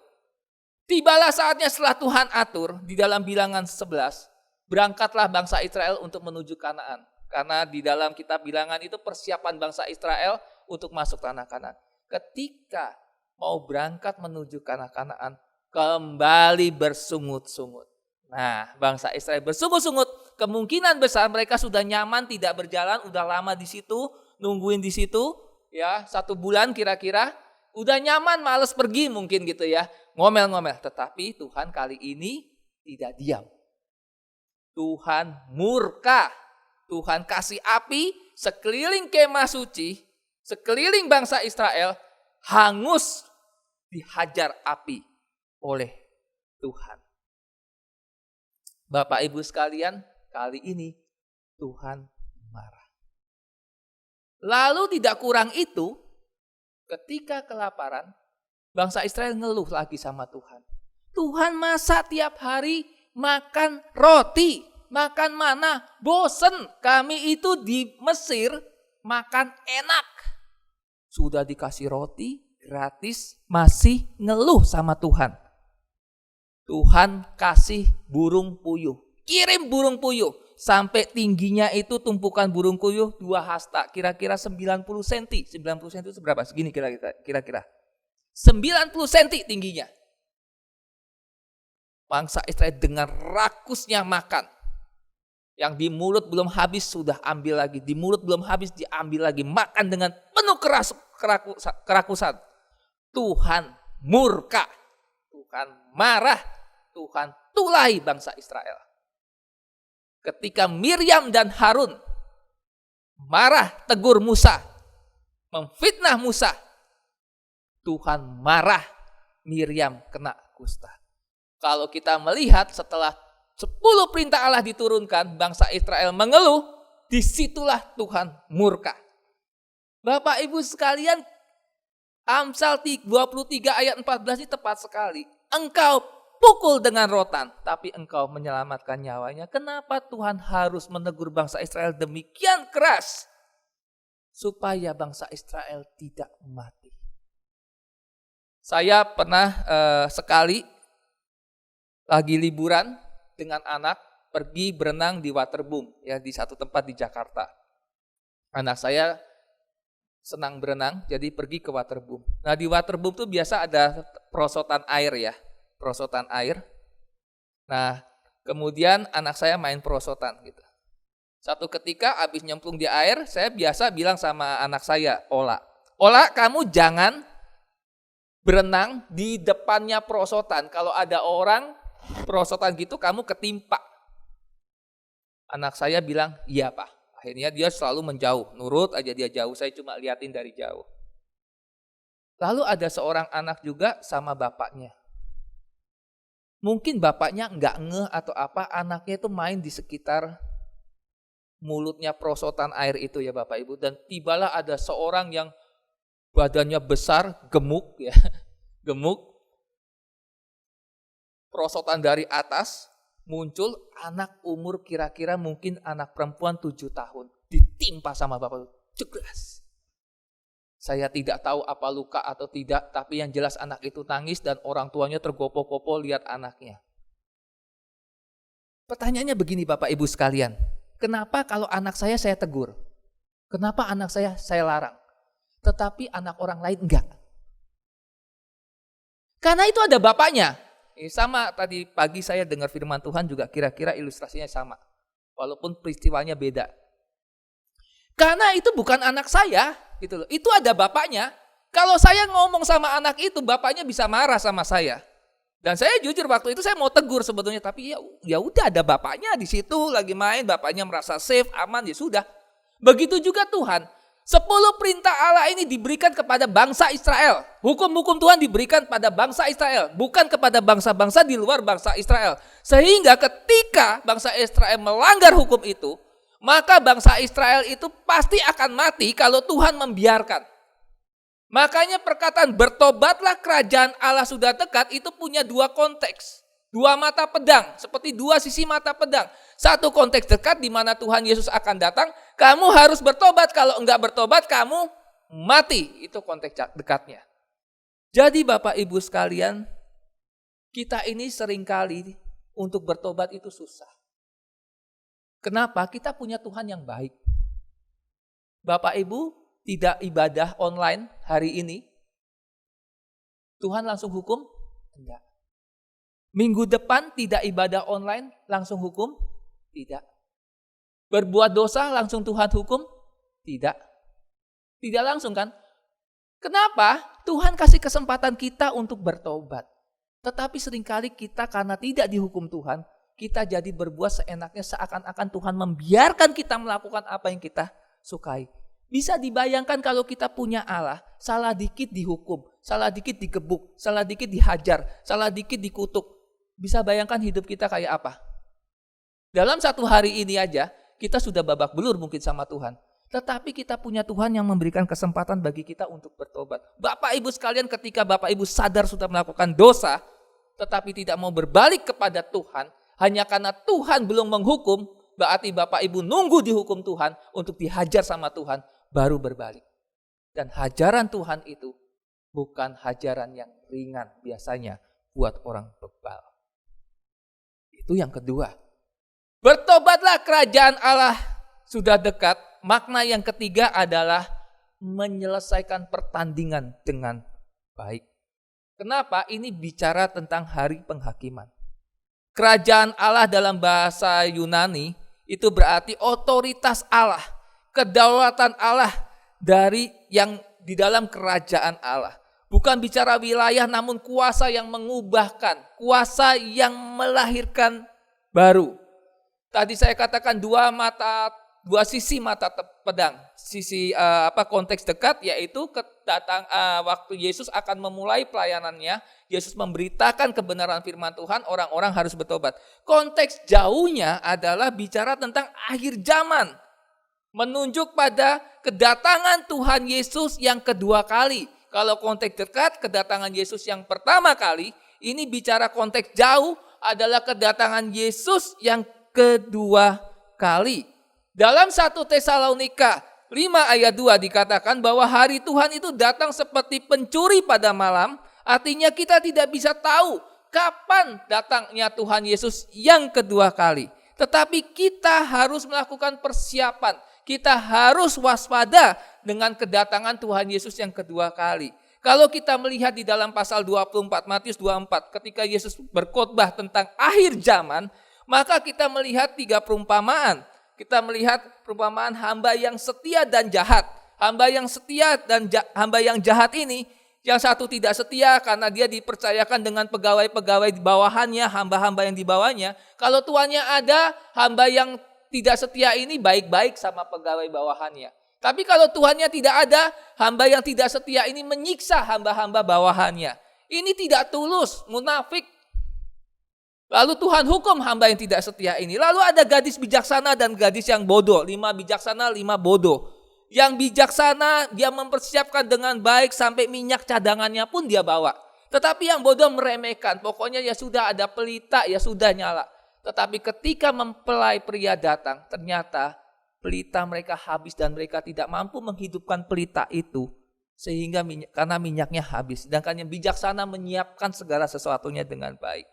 Tibalah saatnya setelah Tuhan atur, di dalam Bilangan 11, berangkatlah bangsa Israel untuk menuju Kanaan. Karena di dalam kitab Bilangan itu persiapan bangsa Israel untuk masuk tanah Kanaan. Ketika mau berangkat menuju tanah Kanaan, kembali bersungut-sungut. Nah, bangsa Israel bersungut-sungut, kemungkinan besar mereka sudah nyaman tidak berjalan, udah lama di situ, nungguin di situ, ya 1 bulan kira-kira, udah nyaman, males pergi mungkin gitu ya, ngomel-ngomel. Tetapi Tuhan kali ini tidak diam. Tuhan murka, Tuhan kasih api sekeliling kemah suci, sekeliling bangsa Israel hangus dihajar api oleh Tuhan. Bapak Ibu sekalian, kali ini Tuhan marah. Lalu tidak kurang itu, ketika kelaparan, bangsa Israel ngeluh lagi sama Tuhan. Tuhan masa tiap hari makan roti, makan mana, bosen. Kami itu di Mesir makan enak. Sudah dikasih roti gratis, masih ngeluh sama Tuhan. Tuhan kasih burung puyuh, kirim burung puyuh. Sampai tingginya itu tumpukan burung puyuh 2 hasta, kira-kira 90 cm. 90 cm itu berapa? Segini kira-kira. 90 cm tingginya. Bangsa Israel dengan rakusnya makan. Yang di mulut belum habis sudah ambil lagi. Di mulut belum habis diambil lagi. Makan dengan penuh kerakusan. Tuhan murka. Tuhan marah. Tuhan tulahi bangsa Israel. ketika Miriam dan Harun marah tegur Musa, memfitnah Musa, Tuhan marah, Miriam kena kusta. Kalau kita melihat setelah 10 perintah Allah diturunkan, bangsa Israel mengeluh, disitulah Tuhan murka. Bapak Ibu sekalian, Amsal 23 ayat 14 ini tepat sekali. Engkau pukul dengan rotan, tapi engkau menyelamatkan nyawanya. Kenapa Tuhan harus menegur bangsa Israel demikian keras? Supaya bangsa Israel tidak mati. Saya pernah sekali lagi liburan dengan anak pergi berenang di waterboom ya di satu tempat di Jakarta. Anak saya senang berenang, jadi pergi ke waterboom. Nah di waterboom tuh biasa ada perosotan air ya, perosotan air. Nah kemudian anak saya main perosotan gitu. Satu ketika abis nyemplung di air, saya biasa bilang sama anak saya, Ola, kamu jangan berenang di depannya perosotan. Kalau ada orang perosotan gitu, kamu ketimpa. Anak saya bilang, iya Pak. Akhirnya dia selalu menjauh, nurut aja dia jauh, saya cuma liatin dari jauh. Lalu ada seorang anak juga sama bapaknya. Mungkin bapaknya nggak ngeh atau apa, anaknya itu main di sekitar mulutnya perosotan air itu ya Bapak Ibu. Dan tibalah ada seorang yang badannya besar, gemuk ya, gemuk. Perosotan dari atas, muncul anak umur kira-kira mungkin anak perempuan 7 tahun. Ditimpa sama bapak, ceglas. Saya tidak tahu apa luka atau tidak, tapi yang jelas anak itu nangis dan orang tuanya tergopoh-gopoh lihat anaknya. Pertanyaannya begini Bapak Ibu sekalian, kenapa kalau anak saya tegur? Kenapa anak saya larang? Tetapi anak orang lain enggak? Karena itu ada bapaknya. Sama tadi pagi saya dengar firman Tuhan juga kira-kira ilustrasinya sama. Walaupun peristiwanya beda. Karena itu bukan anak saya, gitu loh. Itu ada bapaknya. Kalau saya ngomong sama anak itu, bapaknya bisa marah sama saya. Dan saya jujur waktu itu saya mau tegur sebetulnya, tapi ya udah ada bapaknya di situ lagi main, bapaknya merasa safe, aman, ya sudah. Begitu juga Tuhan. 10 perintah Allah ini diberikan kepada bangsa Israel. Hukum-hukum Tuhan diberikan pada bangsa Israel, bukan kepada bangsa-bangsa di luar bangsa Israel. Sehingga ketika bangsa Israel melanggar hukum itu, maka bangsa Israel itu pasti akan mati kalau Tuhan membiarkan. Makanya perkataan bertobatlah kerajaan Allah sudah dekat itu punya 2 konteks. 2 mata pedang, seperti 2 sisi mata pedang. Satu konteks dekat di mana Tuhan Yesus akan datang, kamu harus bertobat, kalau enggak bertobat kamu mati. Itu konteks dekatnya. Jadi Bapak Ibu sekalian, kita ini seringkali untuk bertobat itu susah. Kenapa? Kita punya Tuhan yang baik. Bapak Ibu tidak ibadah online hari ini, Tuhan langsung hukum? Enggak. Minggu depan tidak ibadah online, langsung hukum? Tidak. Berbuat dosa langsung Tuhan hukum? Tidak. Tidak langsung kan? Kenapa? Tuhan kasih kesempatan kita untuk bertobat. Tetapi seringkali kita karena tidak dihukum Tuhan, kita jadi berbuat seenaknya seakan-akan Tuhan membiarkan kita melakukan apa yang kita sukai. Bisa dibayangkan kalau kita punya Allah, salah dikit dihukum, salah dikit digebuk, salah dikit dihajar, salah dikit dikutuk. Bisa bayangkan hidup kita kayak apa? Dalam satu hari ini aja, kita sudah babak belur mungkin sama Tuhan. Tetapi kita punya Tuhan yang memberikan kesempatan bagi kita untuk bertobat. Bapak Ibu sekalian, ketika Bapak Ibu sadar sudah melakukan dosa, tetapi tidak mau berbalik kepada Tuhan, hanya karena Tuhan belum menghukum, berarti Bapak Ibu nunggu dihukum Tuhan untuk dihajar sama Tuhan, baru berbalik. Dan hajaran Tuhan itu bukan hajaran yang ringan biasanya buat orang bebal. Itu yang kedua. Bertobatlah kerajaan Allah sudah dekat. Makna yang ketiga adalah menyelesaikan pertandingan dengan baik. Kenapa? Ini bicara tentang hari penghakiman. Kerajaan Allah dalam bahasa Yunani itu berarti otoritas Allah, kedaulatan Allah dari yang di dalam kerajaan Allah. Bukan bicara wilayah namun kuasa yang mengubahkan, kuasa yang melahirkan baru. Tadi saya katakan dua sisi mata pedang. Sisi konteks dekat yaitu waktu Yesus akan memulai pelayanannya, Yesus memberitakan kebenaran firman Tuhan, orang-orang harus bertobat. Konteks jauhnya adalah bicara tentang akhir zaman. Menunjuk pada kedatangan Tuhan Yesus yang kedua kali. Kalau konteks dekat, kedatangan Yesus yang pertama kali. Ini bicara konteks jauh adalah kedatangan Yesus yang kedua kali. Dalam 1 Tesalonika 5 ayat 2 dikatakan bahwa hari Tuhan itu datang seperti pencuri pada malam. Artinya kita tidak bisa tahu kapan datangnya Tuhan Yesus yang kedua kali. Tetapi kita harus melakukan persiapan. Kita harus waspada dengan kedatangan Tuhan Yesus yang kedua kali. Kalau kita melihat di dalam pasal 24, Matius 24, ketika Yesus berkhotbah tentang akhir zaman, maka kita melihat 3 perumpamaan. Kita melihat perumpamaan hamba yang setia dan jahat. Hamba yang setia dan hamba yang jahat ini, yang satu tidak setia karena dia dipercayakan dengan pegawai-pegawai di bawahannya, hamba-hamba yang di bawahnya. Kalau tuannya ada, hamba yang tidak setia ini baik-baik sama pegawai bawahannya. Tapi kalau tuannya tidak ada, hamba yang tidak setia ini menyiksa hamba-hamba bawahannya. Ini tidak tulus, munafik. Lalu Tuhan hukum hamba yang tidak setia ini. Lalu ada gadis bijaksana dan gadis yang bodoh. 5 bijaksana, 5 bodoh. Yang bijaksana dia mempersiapkan dengan baik sampai minyak cadangannya pun dia bawa. Tetapi yang bodoh meremehkan. Pokoknya ya sudah ada pelita, ya sudah nyala. Tetapi ketika mempelai pria datang, ternyata pelita mereka habis dan mereka tidak mampu menghidupkan pelita itu. Sehingga karena minyaknya habis. Sedangkan yang bijaksana menyiapkan segala sesuatunya dengan baik.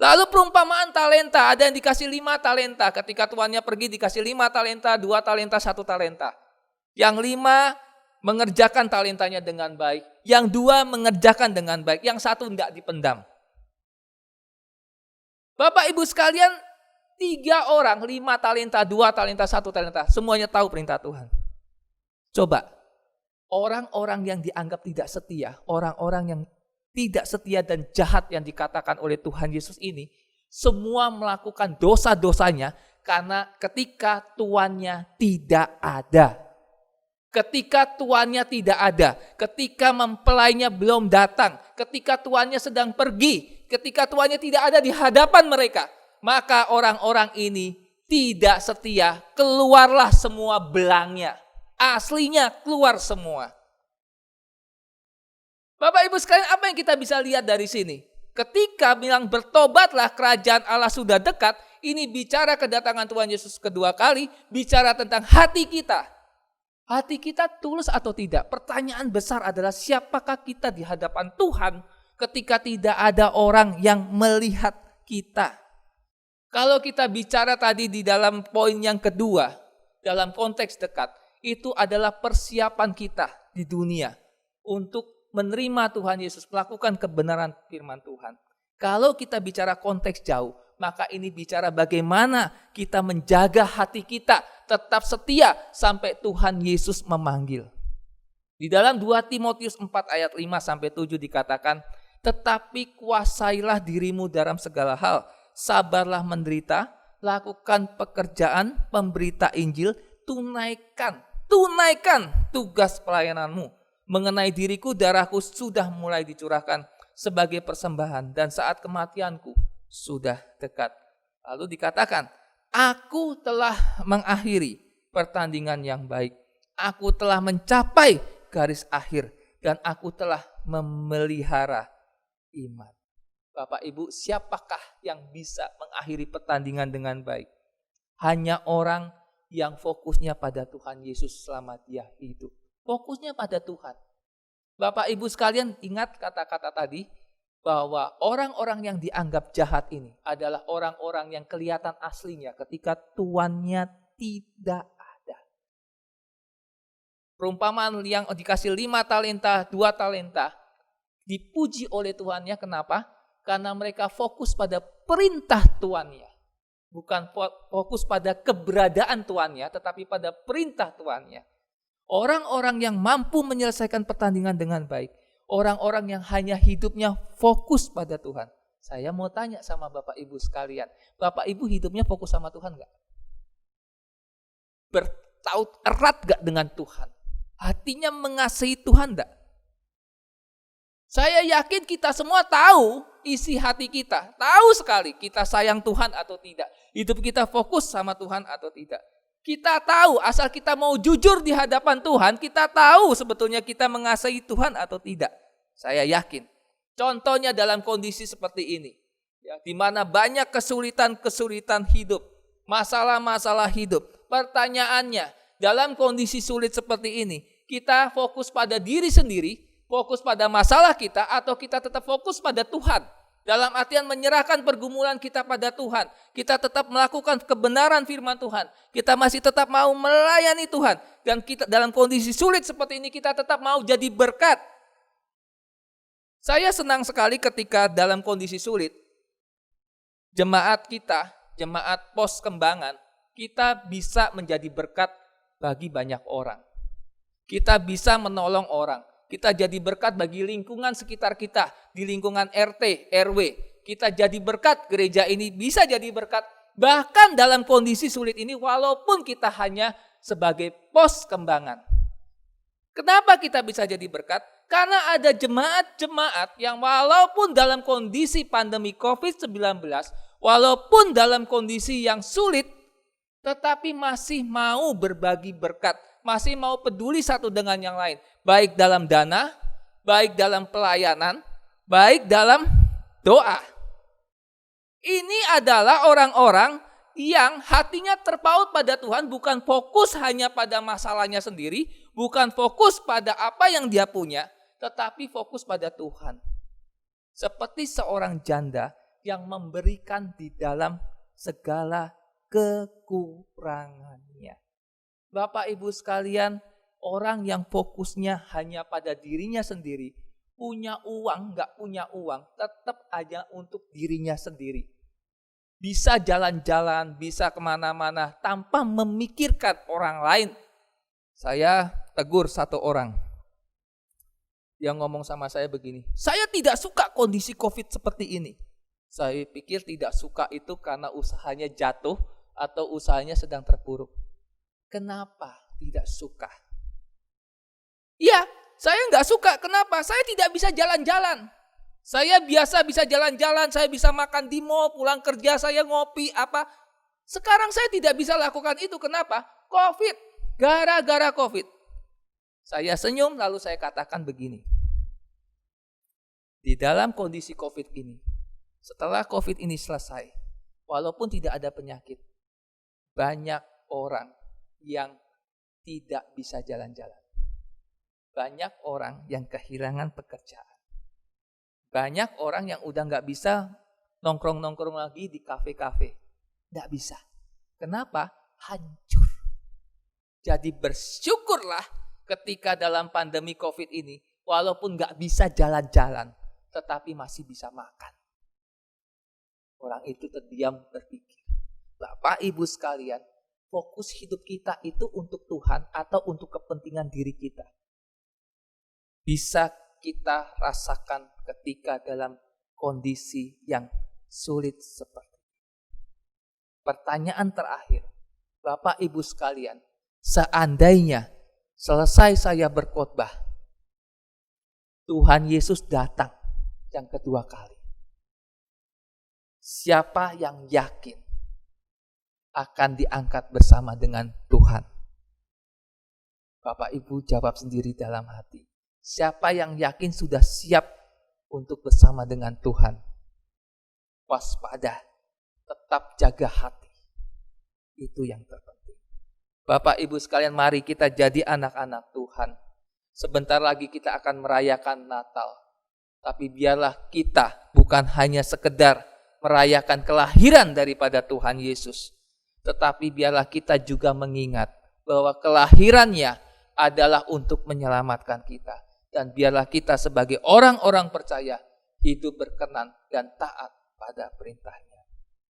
Lalu perumpamaan talenta, ada yang dikasih 5 talenta. Ketika tuannya pergi dikasih 5 talenta, 2 talenta, 1 talenta. Yang 5 mengerjakan talentanya dengan baik. Yang 2 mengerjakan dengan baik. Yang 1 tidak dipendam. Bapak Ibu sekalian, 3 orang, 5 talenta, 2 talenta, 1 talenta. Semuanya tahu perintah Tuhan. Coba, orang-orang yang dianggap tidak setia, orang-orang yang tidak setia dan jahat yang dikatakan oleh Tuhan Yesus ini, semua melakukan dosa-dosanya karena ketika tuannya tidak ada. Ketika tuannya tidak ada, ketika mempelainya belum datang, ketika tuannya sedang pergi, ketika tuannya tidak ada di hadapan mereka, maka orang-orang ini tidak setia, keluarlah semua belangnya. Aslinya keluar semua. Bapak Ibu sekalian, apa yang kita bisa lihat dari sini? Ketika bilang bertobatlah, kerajaan Allah sudah dekat, ini bicara kedatangan Tuhan Yesus kedua kali, bicara tentang hati kita. Hati kita tulus atau tidak? Pertanyaan besar adalah siapakah kita di hadapan Tuhan ketika tidak ada orang yang melihat kita? Kalau kita bicara tadi di dalam poin yang kedua, dalam konteks dekat, itu adalah persiapan kita di dunia untuk menerima Tuhan Yesus, melakukan kebenaran firman Tuhan. Kalau kita bicara konteks jauh, maka ini bicara bagaimana kita menjaga hati kita tetap setia sampai Tuhan Yesus memanggil. Di dalam 2 Timotius 4 ayat 5-7 dikatakan, tetapi kuasailah dirimu dalam segala hal, sabarlah menderita, lakukan pekerjaan pemberita Injil, tunaikan tugas pelayananmu. Mengenai diriku, darahku sudah mulai dicurahkan sebagai persembahan dan saat kematianku sudah dekat. Lalu dikatakan, aku telah mengakhiri pertandingan yang baik. Aku telah mencapai garis akhir dan aku telah memelihara iman. Bapak Ibu, siapakah yang bisa mengakhiri pertandingan dengan baik? Hanya orang yang fokusnya pada Tuhan Yesus selama dia hidup. Fokusnya pada Tuhan. Bapak Ibu sekalian, ingat kata-kata tadi bahwa orang-orang yang dianggap jahat ini adalah orang-orang yang kelihatan aslinya ketika tuannya tidak ada. Perumpamaan yang dikasih 5 talenta, 2 talenta dipuji oleh tuannya. Kenapa? Karena mereka fokus pada perintah tuannya. Bukan fokus pada keberadaan tuannya, tetapi pada perintah tuannya. Orang-orang yang mampu menyelesaikan pertandingan dengan baik. Orang-orang yang hanya hidupnya fokus pada Tuhan. Saya mau tanya sama Bapak Ibu sekalian, Bapak Ibu hidupnya fokus sama Tuhan gak? Bertaut erat gak dengan Tuhan? Hatinya mengasihi Tuhan gak? Saya yakin kita semua tahu isi hati kita. Tahu sekali kita sayang Tuhan atau tidak. Hidup kita fokus sama Tuhan atau tidak. Kita tahu asal kita mau jujur di hadapan Tuhan, kita tahu sebetulnya kita mengasihi Tuhan atau tidak. Saya yakin. Contohnya dalam kondisi seperti ini, ya, di mana banyak kesulitan-kesulitan hidup, masalah-masalah hidup. Pertanyaannya, dalam kondisi sulit seperti ini, kita fokus pada diri sendiri, fokus pada masalah kita, atau kita tetap fokus pada Tuhan? Dalam artian menyerahkan pergumulan kita pada Tuhan. Kita tetap melakukan kebenaran firman Tuhan. Kita masih tetap mau melayani Tuhan. Dan kita dalam kondisi sulit seperti ini, kita tetap mau jadi berkat. Saya senang sekali ketika dalam kondisi sulit, jemaat kita, jemaat Pos Kembangan, kita bisa menjadi berkat bagi banyak orang. Kita bisa menolong orang. Kita jadi berkat bagi lingkungan sekitar kita, di lingkungan RT, RW. Kita jadi berkat, gereja ini bisa jadi berkat. Bahkan dalam kondisi sulit ini, walaupun kita hanya sebagai Pos Kembangan. Kenapa kita bisa jadi berkat? Karena ada jemaat-jemaat yang walaupun dalam kondisi pandemi COVID-19, walaupun dalam kondisi yang sulit, tetapi masih mau berbagi berkat, masih mau peduli satu dengan yang lain. Baik dalam dana, baik dalam pelayanan, baik dalam doa. Ini adalah orang-orang yang hatinya terpaut pada Tuhan, bukan fokus hanya pada masalahnya sendiri, bukan fokus pada apa yang dia punya, tetapi fokus pada Tuhan. Seperti seorang janda yang memberikan di dalam segala kekurangannya. Bapak Ibu sekalian, orang yang fokusnya hanya pada dirinya sendiri, punya uang, gak punya uang, tetap aja untuk dirinya sendiri. Bisa jalan-jalan, bisa kemana-mana tanpa memikirkan orang lain. Saya tegur satu orang yang ngomong sama saya begini, saya tidak suka kondisi COVID seperti ini. Saya pikir tidak suka itu karena usahanya jatuh atau usahanya sedang terpuruk. Kenapa tidak suka? Iya, saya nggak suka. Kenapa? Saya tidak bisa jalan-jalan. Saya biasa bisa jalan-jalan, saya bisa makan di mall, pulang kerja saya ngopi apa. Sekarang saya tidak bisa lakukan itu. Kenapa? COVID. Gara-gara COVID. Saya senyum lalu saya katakan begini. Di dalam kondisi COVID ini, setelah COVID ini selesai, walaupun tidak ada penyakit, banyak orang yang tidak bisa jalan-jalan. Banyak orang yang kehilangan pekerjaan. Banyak orang yang udah gak bisa nongkrong-nongkrong lagi di kafe-kafe. Gak bisa. Kenapa? Hancur. Jadi bersyukurlah ketika dalam pandemi COVID ini, walaupun gak bisa jalan-jalan, tetapi masih bisa makan. Orang itu terdiam berpikir, Bapak Ibu sekalian, fokus hidup kita itu untuk Tuhan atau untuk kepentingan diri kita? Bisa kita rasakan ketika dalam kondisi yang sulit seperti ini. Pertanyaan terakhir, Bapak Ibu sekalian, seandainya selesai saya berkhotbah, Tuhan Yesus datang yang kedua kali. Siapa yang yakin akan diangkat bersama dengan Tuhan? Bapak Ibu jawab sendiri dalam hati. Siapa yang yakin sudah siap untuk bersama dengan Tuhan? Waspada, tetap jaga hati. Itu yang terpenting. Bapak Ibu sekalian, mari kita jadi anak-anak Tuhan. Sebentar lagi kita akan merayakan Natal. Tapi biarlah kita bukan hanya sekedar merayakan kelahiran daripada Tuhan Yesus. Tetapi biarlah kita juga mengingat bahwa kelahirannya adalah untuk menyelamatkan kita. Dan biarlah kita sebagai orang-orang percaya hidup berkenan dan taat pada perintahnya.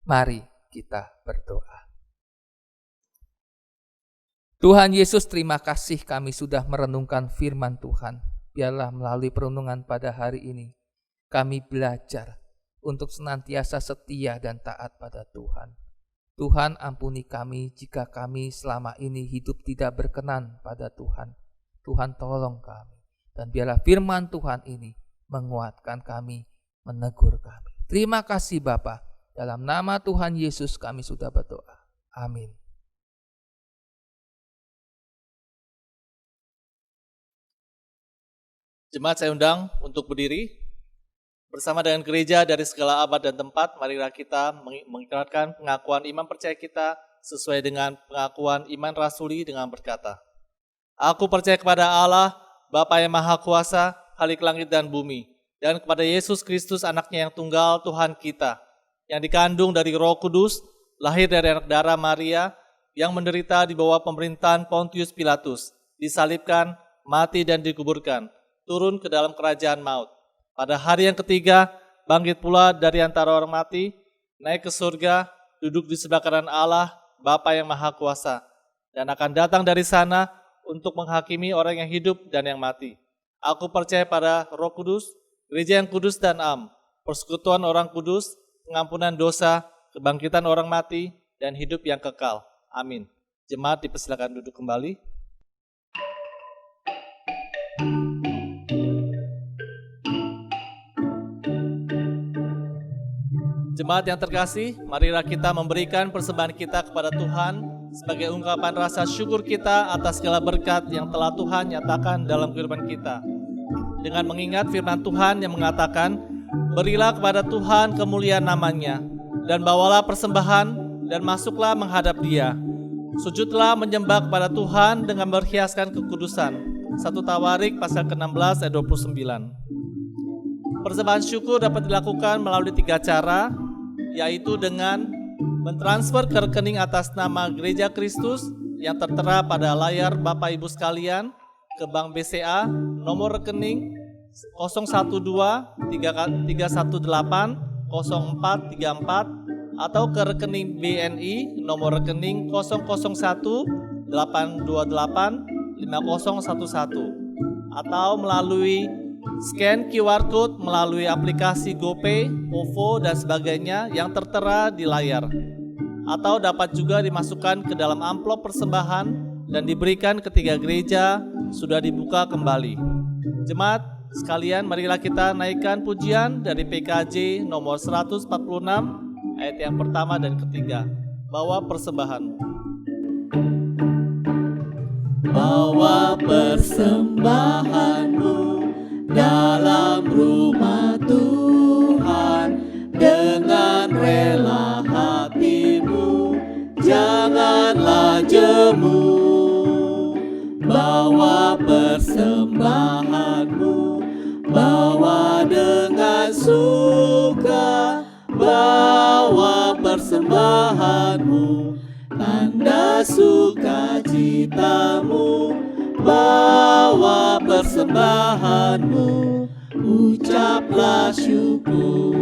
Mari kita berdoa. Tuhan Yesus, terima kasih kami sudah merenungkan firman Tuhan. Biarlah melalui perenungan pada hari ini, kami belajar untuk senantiasa setia dan taat pada Tuhan. Tuhan, ampuni kami jika kami selama ini hidup tidak berkenan pada Tuhan. Tuhan, tolong kami. Dan biarlah firman Tuhan ini menguatkan kami, menegur kami. Terima kasih Bapa. Dalam nama Tuhan Yesus kami sudah berdoa. Amin. Jemaat saya undang untuk berdiri. Bersama dengan gereja dari segala abad dan tempat, marilah kita mengikrarkan pengakuan iman percaya kita sesuai dengan pengakuan iman rasuli dengan berkata, Aku percaya kepada Allah, Bapa yang Maha Kuasa, Khalik langit dan bumi, dan kepada Yesus Kristus anaknya yang tunggal Tuhan kita, yang dikandung dari Roh Kudus, lahir dari anak darah Maria, yang menderita di bawah pemerintahan Pontius Pilatus, disalibkan, mati dan dikuburkan, turun ke dalam kerajaan maut. Pada hari yang ketiga, bangkit pula dari antara orang mati, naik ke surga, duduk di sebelah kanan Allah, Bapa yang Maha Kuasa, dan akan datang dari sana untuk menghakimi orang yang hidup dan yang mati. Aku percaya pada Roh Kudus, gereja yang kudus dan am, persekutuan orang kudus, pengampunan dosa, kebangkitan orang mati, dan hidup yang kekal. Amin. Jemaat dipersilakan duduk kembali. Jemaat yang terkasih, marilah kita memberikan persembahan kita kepada Tuhan sebagai ungkapan rasa syukur kita atas segala berkat yang telah Tuhan nyatakan dalam kehidupan kita. Dengan mengingat firman Tuhan yang mengatakan, berilah kepada Tuhan kemuliaan namanya, dan bawalah persembahan, dan masuklah menghadap Dia. Sujudlah menyembah kepada Tuhan dengan berhiaskan kekudusan. 1 Tawarik pasal ke-16 ayat 29. Persembahan syukur dapat dilakukan melalui 3 cara, yaitu dengan mentransfer ke rekening atas nama Gereja Kristus yang tertera pada layar Bapak Ibu sekalian ke Bank BCA, nomor rekening 012 318 0434, atau ke rekening BNI nomor rekening 001 828 5011, atau melalui scan QR Code melalui aplikasi GoPay, OVO, dan sebagainya yang tertera di layar. Atau dapat juga dimasukkan ke dalam amplop persembahan dan diberikan ketika gereja sudah dibuka kembali. Jemaat sekalian, marilah kita naikkan pujian dari PKJ nomor 146 ayat yang pertama dan ketiga. Bawa persembahan. Bawa persembahanmu dalam rumah Tuhan dengan rela hatimu, janganlah jemu. Bawa persembahanmu, bawa dengan suka, bawa persembahanmu, tanda sukacitamu, bawa persembahanmu, ucaplah syukur.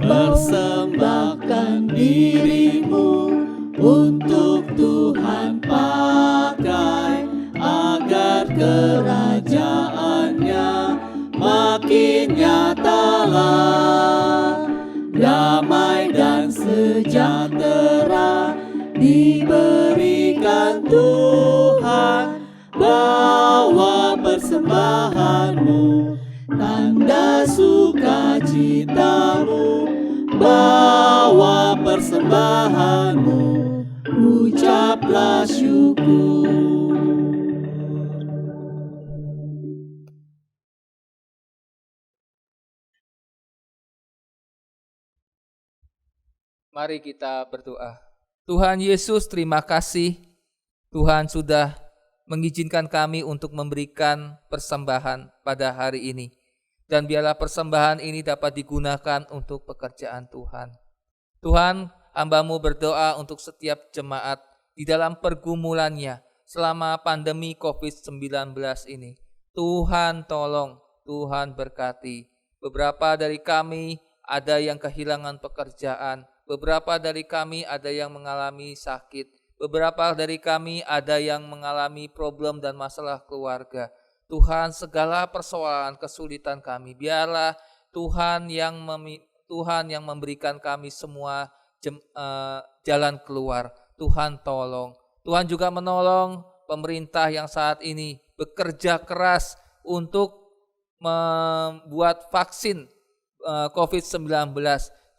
Persembahkan dirimu untuk Tuhan pakai, agar kerajaannya makin nyatalah. Damai dan sejahtera diberikan Tuhan. Bawa persembahanmu, tanda sukacitamu, bawa persembahanmu, ucaplah syukur. Mari kita berdoa. Tuhan Yesus, terima kasih Tuhan sudah mengizinkan kami untuk memberikan persembahan pada hari ini. Dan biarlah persembahan ini dapat digunakan untuk pekerjaan Tuhan. Tuhan, hamba-Mu berdoa untuk setiap jemaat di dalam pergumulannya selama pandemi COVID-19 ini. Tuhan tolong, Tuhan berkati. Beberapa dari kami ada yang kehilangan pekerjaan, beberapa dari kami ada yang mengalami sakit. Beberapa dari kami ada yang mengalami problem dan masalah keluarga. Tuhan, segala persoalan, kesulitan kami, biarlah Tuhan yang memberikan kami semua jalan keluar. Tuhan tolong. Tuhan juga menolong pemerintah yang saat ini bekerja keras untuk membuat vaksin COVID-19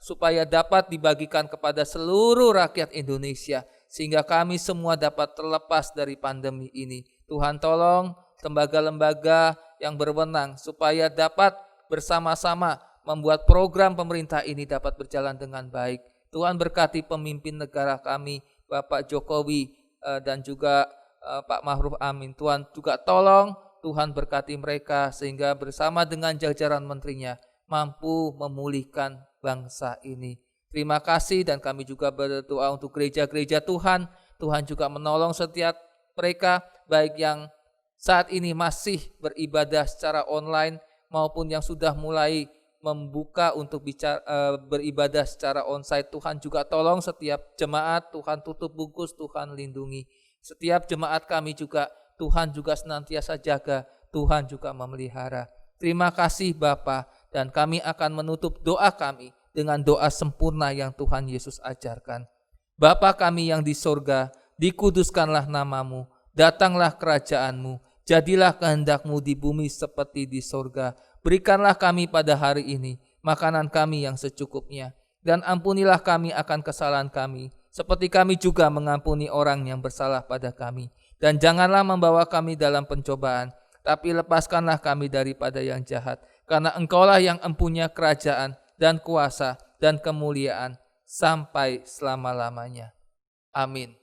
supaya dapat dibagikan kepada seluruh rakyat Indonesia sehingga kami semua dapat terlepas dari pandemi ini. Tuhan tolong lembaga-lembaga yang berwenang supaya dapat bersama-sama membuat program pemerintah ini dapat berjalan dengan baik. Tuhan berkati pemimpin negara kami, Bapak Jokowi dan juga Pak Ma'ruf Amin. Tuhan juga tolong, Tuhan berkati mereka sehingga bersama dengan jajaran menterinya mampu memulihkan bangsa ini. Terima kasih dan kami juga berdoa untuk gereja-gereja Tuhan. Tuhan juga menolong setiap mereka baik yang saat ini masih beribadah secara online maupun yang sudah mulai membuka untuk beribadah secara onsite. Tuhan juga tolong setiap jemaat, Tuhan tutup bungkus, Tuhan lindungi. Setiap jemaat kami juga, Tuhan juga senantiasa jaga, Tuhan juga memelihara. Terima kasih Bapa, dan kami akan menutup doa kami dengan doa sempurna yang Tuhan Yesus ajarkan. Bapa kami yang di sorga, dikuduskanlah namamu, datanglah kerajaanmu, jadilah kehendak-Mu di bumi seperti di sorga. Berikanlah kami pada hari ini makanan kami yang secukupnya, dan ampunilah kami akan kesalahan kami, seperti kami juga mengampuni orang yang bersalah pada kami. Dan janganlah membawa kami dalam pencobaan, tapi lepaskanlah kami daripada yang jahat. Karena Engkaulah yang empunya kerajaan dan kuasa dan kemuliaan sampai selama-lamanya. Amin.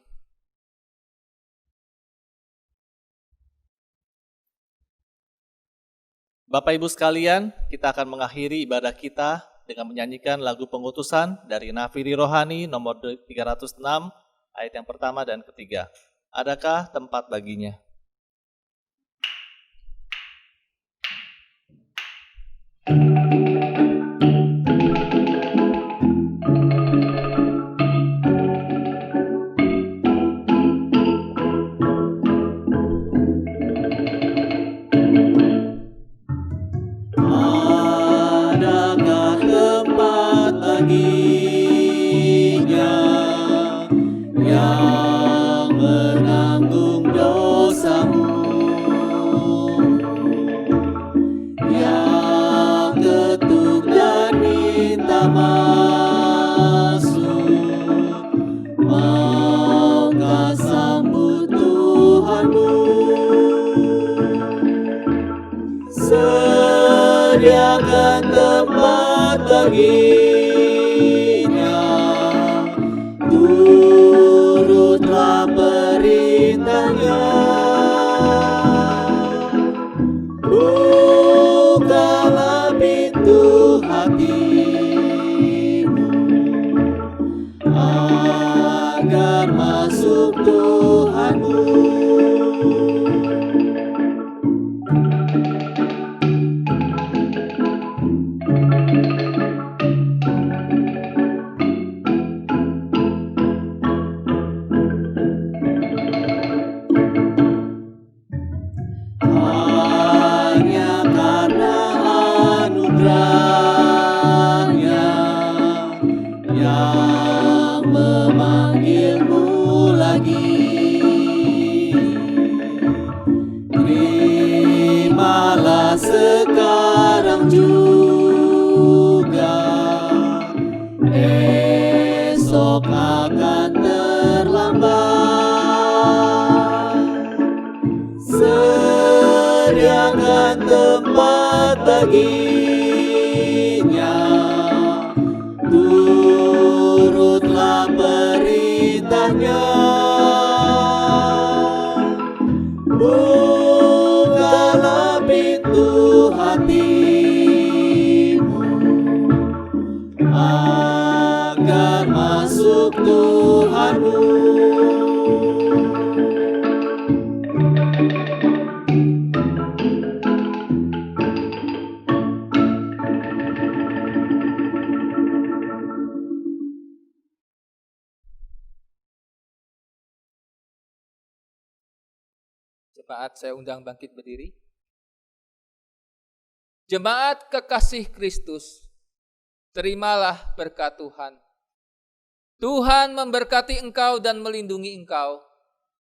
Bapak Ibu sekalian, kita akan mengakhiri ibadah kita dengan menyanyikan lagu pengutusan dari Nafiri Rohani nomor 306 ayat yang pertama dan ketiga. Adakah tempat baginya? Adakah tempat baginya yang menanggung dosamu, yang ketuk dan minta masuk? Maukah sambut Tuhanmu? Sediakan tempat baginya, turutlah perintahnya. Bukalah pintu hatimu agar masuk Tuhanmu. Hanya karena anugerahnya yang memanggilmu lagi, terimalah sekarang juga, esok akan terlambat. Sediakan tempat baginya, turutlah perintahnya. Bukalah pintu hatimu agar masuk Tuhanmu. Jemaat saya undang bangkit berdiri. Jemaat kekasih Kristus, terimalah berkat Tuhan. Tuhan memberkati engkau dan melindungi engkau.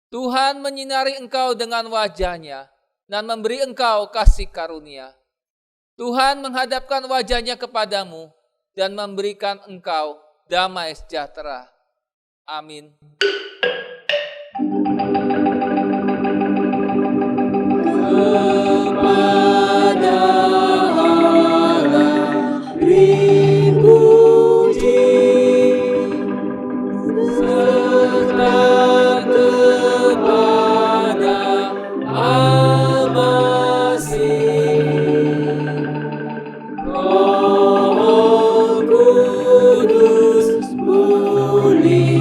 Tuhan menyinari engkau dengan wajah-Nya dan memberi engkau kasih karunia. Tuhan menghadapkan wajah-Nya kepadamu dan memberikan engkau damai sejahtera. Amin. Kepada Allah beri puji, serta kepada Al-Masih, Roh Kudus muliakan,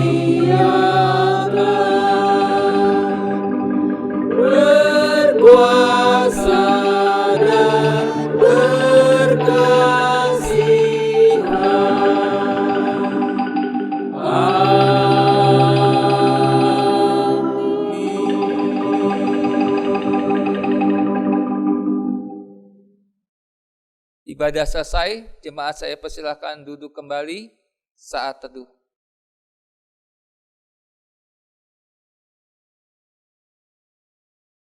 berkuasa dan berkasihan. Ibadah selesai, jemaat saya persilakan duduk kembali saat teduh.